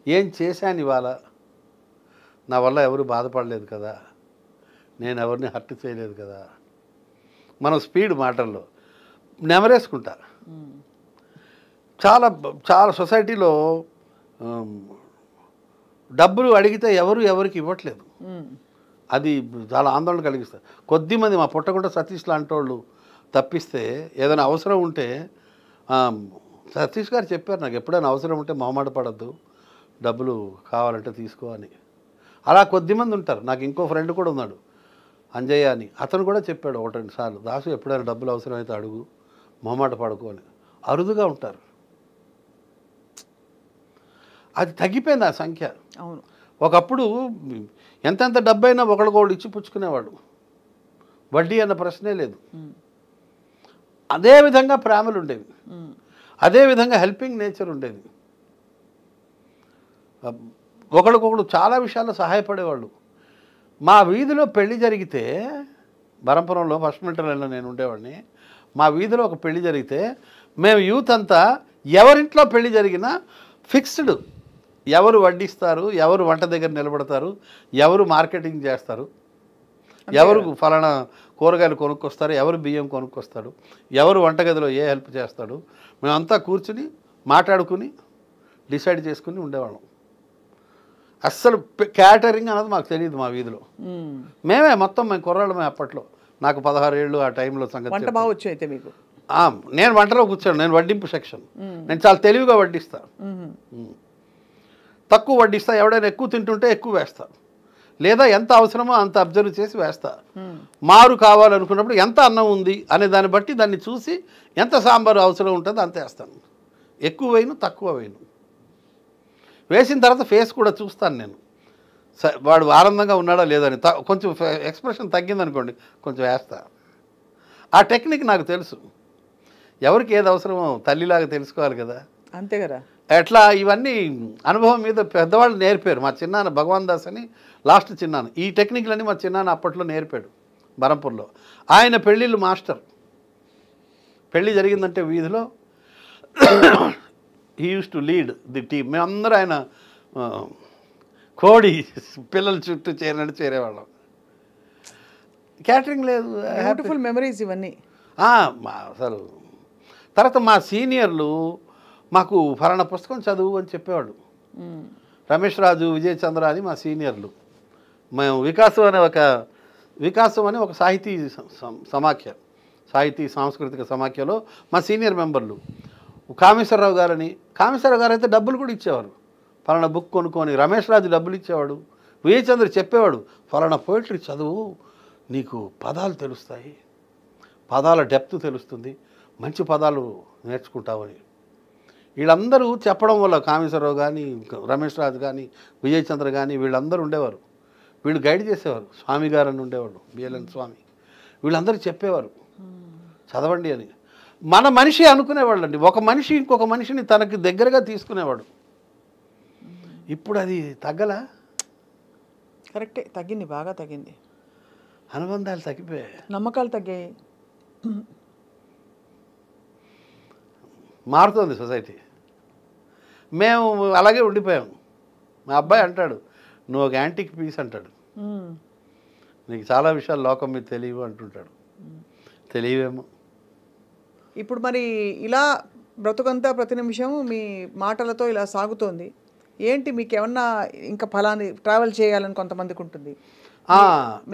ఏం చేశాను ఇవాళ, నా వల్ల ఎవరు బాధపడలేదు కదా, నేను ఎవరిని హర్ట్ చేయలేదు కదా. మనం స్పీడ్ మాటల్లో నెమరేసుకుంటా. చాలా చాలా సొసైటీలో డబ్బులు అడిగితే ఎవరికి ఇవ్వట్లేదు. అది చాలా ఆందోళన కలిగిస్తుంది. కొద్దిమంది మా పుట్టగుంట సతీష్ లాంటి వాళ్ళు తప్పిస్తే ఏదైనా అవసరం ఉంటే, సతీష్ గారు చెప్పారు నాకు, ఎప్పుడైనా అవసరం ఉంటే మొహమాట పడద్దు, డబ్బులు కావాలంటే తీసుకో అని. అలా కొద్దిమంది ఉంటారు. నాకు ఇంకో ఫ్రెండ్ కూడా ఉన్నాడు, అంజయ్య అని, అతను కూడా చెప్పాడు 1-2 సార్లు, దాసు ఎప్పుడైనా డబ్బులు అవసరమైతే అడుగు, మొహమాట పడుకో అని. అరుదుగా ఉంటారు. అది తగ్గిపోయింది ఆ సంఖ్య. అవును. ఒకప్పుడు ఎంతెంత డబ్బైనా ఒకళ్ళకొకళ్ళు ఇచ్చి పుచ్చుకునేవాడు, వడ్డీ అన్న ప్రశ్నే లేదు. అదేవిధంగా ప్రేమలు ఉండేవి, అదేవిధంగా హెల్పింగ్ నేచర్ ఉండేది. ఒకళ్ళకొకళ్ళు చాలా విషయాల్లో సహాయపడేవాళ్ళు. మా వీధిలో పెళ్లి జరిగితే, బరంపురంలో ఫస్ట్ మిలిటరీలో నేను ఉండేవాడిని, మా వీధిలో ఒక పెళ్లి జరిగితే మేము యూత్ అంతా ఎవరింట్లో పెళ్లి జరిగినా ఫిక్స్డ్, ఎవరు వడ్డిస్తారు, ఎవరు వంట దగ్గర నిలబడతారు, ఎవరు మార్కెటింగ్ చేస్తారు, ఎవరు ఫలానా కూరగాయలు కొనుక్కొస్తారు, ఎవరు బియ్యం కొనుక్కొస్తాడు, ఎవరు వంటగదిలో ఏ హెల్ప్ చేస్తాడు, మేమంతా కూర్చుని మాట్లాడుకుని డిసైడ్ చేసుకుని ఉండేవాళ్ళం. అస్సలు క్యాటరింగ్ అన్నది మాకు తెలియదు మా వీధిలో. మేము కుర్రాళ్ళమే అప్పట్లో. నాకు 16 ఏళ్ళు ఆ టైంలో సంగతి. వంట బాగా వచ్చి అయితే మీకు? నేను వంటలో కూర్చోను, నేను వడ్డింపు సెక్షన్. నేను చాలా తెలివిగా వడ్డిస్తాను, తక్కువ వడ్డిస్తా. ఎవడైనా ఎక్కువ తింటుంటే ఎక్కువ వేస్తా, లేదా ఎంత అవసరమో అంత అబ్జర్వ్ చేసి వేస్తా. మారు కావాలనుకున్నప్పుడు ఎంత అన్నం ఉంది అనే దాన్ని బట్టి దాన్ని చూసి ఎంత సాంబారు అవసరం ఉంటుందో అంత వేస్తాను. ఎక్కువ వేయను, తక్కువ వేయను. వేసిన తర్వాత ఫేస్ కూడా చూస్తాను నేను, వాడు ఆనందంగా ఉన్నాడా లేదని. కొంచెం ఎక్స్ప్రెషన్ తగ్గిందనుకోండి కొంచెం వేస్తా. ఆ టెక్నిక్ నాకు తెలుసు. ఎవరికి ఏది అవసరమో తల్లిలాగా తెలుసుకోవాలి కదా, అంతే కదా. ఎట్లా ఇవన్నీ అనుభవం మీద పెద్దవాళ్ళు నేర్పారు. మా చిన్నాన్న భగవాన్ దాస్ అని, లాస్ట్ చిన్నాన్న, ఈ టెక్నిక్లన్నీ మా చిన్నాన్న అప్పట్లో నేర్పాడు బరంపూర్లో. ఆయన పెళ్ళిళ్ళు మాస్టర్. పెళ్ళి జరిగిందంటే వీధిలో he use to lead the team. మేమందరూ ఆయన కోడి పిల్లల చుట్టూ చేరేవాళ్ళం. క్యాటరింగ్ లేదు. బ్యూటిఫుల్ మెమరీస్ ఇవన్నీ అసలు. తర్వాత మా సీనియర్లు మాకు ఫలానా పుస్తకం చదువు అని చెప్పేవాడు. రమేష్ రాజు, విజయ్ చంద్ర అని మా సీనియర్లు. మేము వికాసం అనే ఒక సాహితీ సాహితీ సాంస్కృతిక సమాఖ్యలో మా సీనియర్ మెంబర్లు కామేశ్వరరావు గారని. కామేశ్వరరావు గారు అయితే డబ్బులు కూడా ఇచ్చేవారు. ఫలానా బుక్ కొనుక్కొని రమేష్ రాజు డబ్బులు ఇచ్చేవాడు. విజయచంద్ర చెప్పేవాడు, ఫలానా పోయిటరీ చదువు, నీకు పదాలు తెలుస్తాయి, పదాల డెప్త్ తెలుస్తుంది, మంచి పదాలు నేర్చుకుంటావని. వీళ్ళందరూ చెప్పడం వల్ల కామేశ్వరరావు కానీ, రమేష్ రాజు కానీ, విజయచంద్ర కానీ వీళ్ళందరూ ఉండేవారు. వీళ్ళు గైడ్ చేసేవారు. స్వామి గారు అని ఉండేవాడు, బిఎల్ఎన్ స్వామి. వీళ్ళందరూ చెప్పేవారు చదవండి అని. మన మనిషి అనుకునేవాళ్ళు అండి. ఒక మనిషి ఇంకొక మనిషిని తనకి దగ్గరగా తీసుకునేవాడు. ఇప్పుడు అది తగ్గలా? కరెక్టే, తగ్గింది, బాగా తగ్గింది. అనుబంధాలు తగ్గిపోయాయి, నమ్మకాలు తగ్గాయి. మారుతోంది సొసైటీ. మేము అలాగే ఉండిపోయాం. మా అబ్బాయి అంటాడు, నువ్వు ఒక యాంటిక్ పీస్ అంటాడు, నీకు చాలా విషయాలు లోకం మీద తెలియవు అంటుంటాడు. తెలియవేమో. ఇప్పుడు మరి ఇలా బ్రతుకంతా ప్రతి నిమిషం మీ మాటలతో ఇలా సాగుతోంది. ఏంటి మీకు ఏమన్నా ఇంకా ఫలాని ట్రావెల్ చేయాలని కొంతమందికి ఉంటుంది.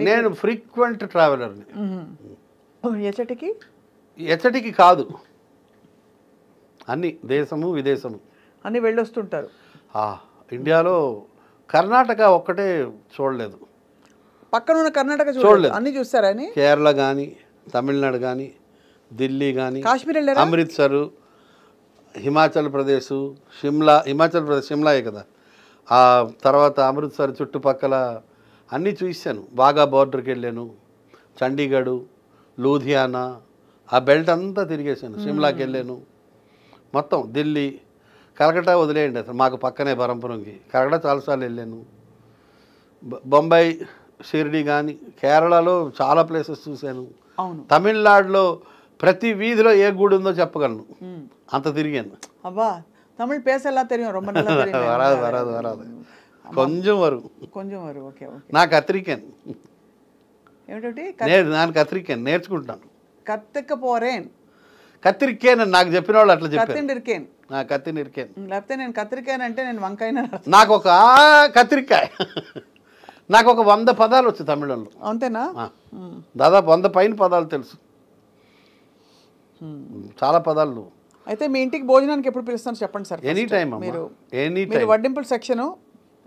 నేను ఫ్రీక్వెంట్ ట్రావెలర్ని. ఎచ్చటికి ఎచ్చటికి కాదు, అన్ని దేశము విదేశము అన్నీ వెళ్ళొస్తుంటారు. ఇండియాలో కర్ణాటక ఒక్కటే చూడలేదు. పక్కనున్న కర్ణాటక చూడలేదు, అన్నీ చూస్తారా? అని కేరళ కానీ, తమిళనాడు కానీ, ఢిల్లీ కానీ, కాశ్మీర్ వెళ్ళారా? అమృత్సరు, హిమాచల్ ప్రదేశ్, షిమ్లా. హిమాచల్ ప్రదేశ్ షిమ్లాయే కదా. ఆ తర్వాత అమృత్సర్ చుట్టుపక్కల అన్నీ చూసాను. బాగా బార్డర్కి వెళ్ళాను. చండీగఢ్, లూధియానా, ఆ బెల్ట్ అంతా తిరిగేసాను. షిమ్లాకి వెళ్ళాను. మొత్తం ఢిల్లీ, కలకట్టా వదిలేయండి, అసలు మాకు పక్కనే బరంపురంకి. కలకట్టా చాలాసార్లు వెళ్ళాను. బొంబాయి, షిర్డీ కానీ, కేరళలో చాలా ప్లేసెస్ చూశాను. తమిళనాడులో ప్రతి వీధిలో ఏ గుడి ఉందో చెప్పగలను, అంత తిరిగాను. అబ్బా, తమిళ్ పేసెల్లా తెలియం, ரொம்ப நல்லா தெரியும். వరాదు వరాదు వరాదు, కొంచెం వరకు. Okay okay. నా కత్రికేన్ ఏమిటి? నేను కత్రికేన్ నేర్చుకుంటాను. కత్తికపోరేన్, కత్తిరికేన్ అని నాకు చెప్పిన వాళ్ళు అట్లా చెప్పారు. కత్తిండిరికేన్, కత్తినిరికేన్. లేకపోతే నేను కత్తిరికాయన్ అంటే నేను వంకాయ. నాకు ఒక కత్తిరికాయ నాకు ఒక 100 పదాలు వచ్చు తమిళంలో. అంతేనా? దాదాపు 100 పైన పదాలు తెలుసు, చాలా పదాలు. అయితే మీ ఇంటికి భోజనానికి ఎప్పుడు పిలుస్తాను చెప్పండి సార్. Any time. మీరు ఎనీ టైం. వడ్డింపుల సెక్షన్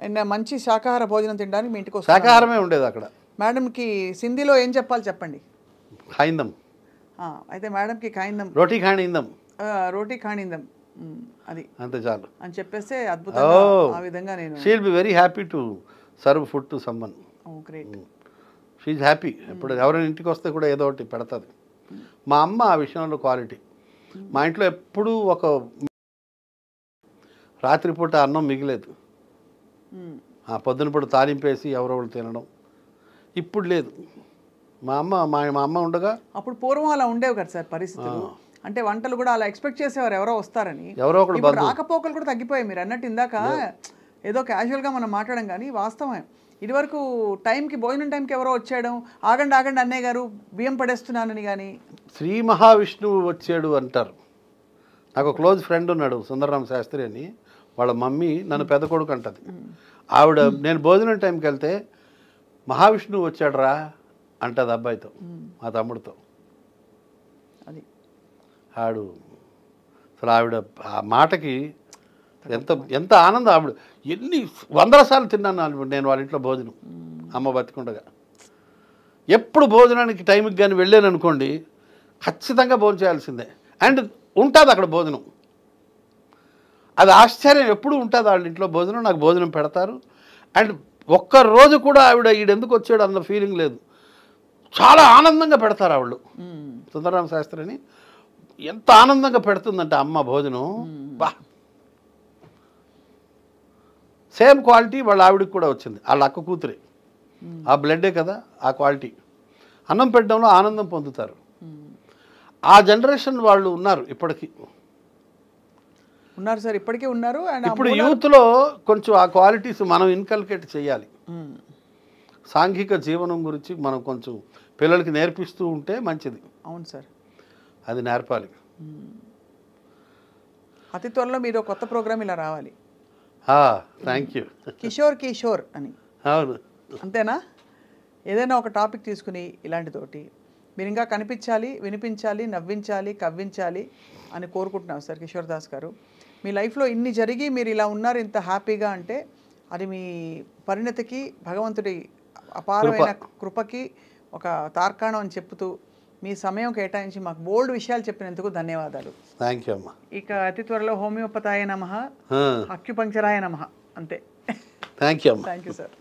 అండ్ మంచి శాకాహార భోజనం తినడానికి మీ ఇంటికి వస్తాను. శాకాహారమే ఉండేది అక్కడ. మేడంకి సింధీలో ఏం చెప్పాలి చెప్పండి. ఖాయిందం. అయితే మేడంకి ఖాయిందం, రోటీ ఖాయిందం, రోటీ ఖాయిందం, అది అంతే చాలు అని చెప్పేస్తే అద్భుతంగా ఆ విధంగా నేను. She will be very happy to serve food to someone. Great. She is happy. ఎప్పుడు ఎవరైనా ఇంటికి వస్తే కూడా ఏదో ఒకటి పెడతాది. మా అమ్మ ఆ విషయంలో క్వాలిటీ. మా ఇంట్లో ఎప్పుడూ ఒక రాత్రిపూట అన్నం మిగిలేదు. పొద్దునపూట తాలింపేసి ఎవరో వాళ్ళు తినడం ఇప్పుడు లేదు. మా అమ్మ ఉండగా. అప్పుడు పూర్వం అలా ఉండేవి కదా సార్ పరిస్థితులు. అంటే వంటలు కూడా అలా ఎక్స్పెక్ట్ చేసేవారు ఎవరో వస్తారని. ఎవరో ఒకరు రాకపోకలు కూడా తగ్గిపోయాయి. మీరు అన్నట్టు ఇందాక ఏదో క్యాజువల్గా మనం మాట్లాడడం కానీ వాస్తవమే. ఇదివరకు టైంకి భోజనం టైంకి ఎవరో వచ్చేయడం, ఆగండి అన్నయ్య గారు బియ్యం పడేస్తున్నానని. కానీ శ్రీ మహావిష్ణువు వచ్చాడు అంటారు. నాకు క్లోజ్ ఫ్రెండ్ ఉన్నాడు, సుందరరామ శాస్త్రి అని. వాళ్ళ మమ్మీ నన్ను పెద్ద కొడుకు అంటది. ఆవిడ నేను భోజనం టైంకి వెళ్తే మహావిష్ణువు వచ్చాడు రా అంటది అబ్బాయితో, మా తమ్ముడితో. అది ఆవిడ అసలు ఆవిడ ఆ మాటకి ఎంత ఆనందం. ఆవిడ ఎన్ని 100 సార్లు తిన్నాను నేను వాళ్ళ ఇంట్లో భోజనం, అమ్మ బతికుండగా. ఎప్పుడు భోజనానికి టైంకి కానీ వెళ్ళాను అనుకోండి, ఖచ్చితంగా భోజనం చేయాల్సిందే. అండ్ ఉంటుంది అక్కడ భోజనం. అది ఆశ్చర్యం, ఎప్పుడు ఉంటుంది వాళ్ళ ఇంట్లో భోజనం. నాకు భోజనం పెడతారు. అండ్ ఒక్కరోజు కూడా ఆవిడ ఈడెందుకు వచ్చాడు అన్న ఫీలింగ్ లేదు. చాలా ఆనందంగా పెడతారు ఆవిడ. సుందరరామ శాస్త్రి అని ఎంత ఆనందంగా పెడుతుందంటే అమ్మ భోజనం. బా, సేమ్ క్వాలిటీ వాళ్ళ ఆవిడకి కూడా వచ్చింది. వాళ్ళ అక్క కూతురే, ఆ బ్లడ్డే కదా, ఆ క్వాలిటీ. అన్నం పెట్టడంలో ఆనందం పొందుతారు. ఆ జనరేషన్ వాళ్ళు ఉన్నారు ఇప్పటికీ. ఉన్నారు సార్, ఇప్పటికే ఉన్నారు. ఇప్పుడు యూత్లో కొంచెం ఆ క్వాలిటీస్ మనం ఇన్కల్కేట్ చేయాలి. సాంఘిక జీవనం గురించి మనం కొంచెం పిల్లలకి నేర్పిస్తూ ఉంటే మంచిది. అవును సార్, అది నేర్పాలి. అతి త్వరలో మీరు కొత్త ప్రోగ్రామ్ ఇలా రావాలి. Thank you. కిషోర్ అని. అవును, అంతేనా? ఏదైనా ఒక టాపిక్ తీసుకుని ఇలాంటితోటి మీరు ఇంకా కనిపించాలి, వినిపించాలి, నవ్వించాలి, కవ్వించాలి అని కోరుకుంటున్నాం సార్ కిషోర్ దాస్ గారు. మీ లైఫ్లో ఇన్ని జరిగి మీరు ఇలా ఉన్నారు ఇంత హ్యాపీగా అంటే అది మీ పరిణతికి భగవంతుడి అపారమైన కృపకి ఒక తార్కాణం అని చెప్తూ మీ సమయం కేటాయించి మాకు బోల్డ్ విషయాలు చెప్పినందుకు ధన్యవాదాలు. థ్యాంక్ యూ అమ్మా. ఇక అతి త్వరలో హోమియోపతాయ నమః, అక్యుపంక్చరాయ నమః. అంతే. థ్యాంక్ యూ అమ్మా. Thank you sir.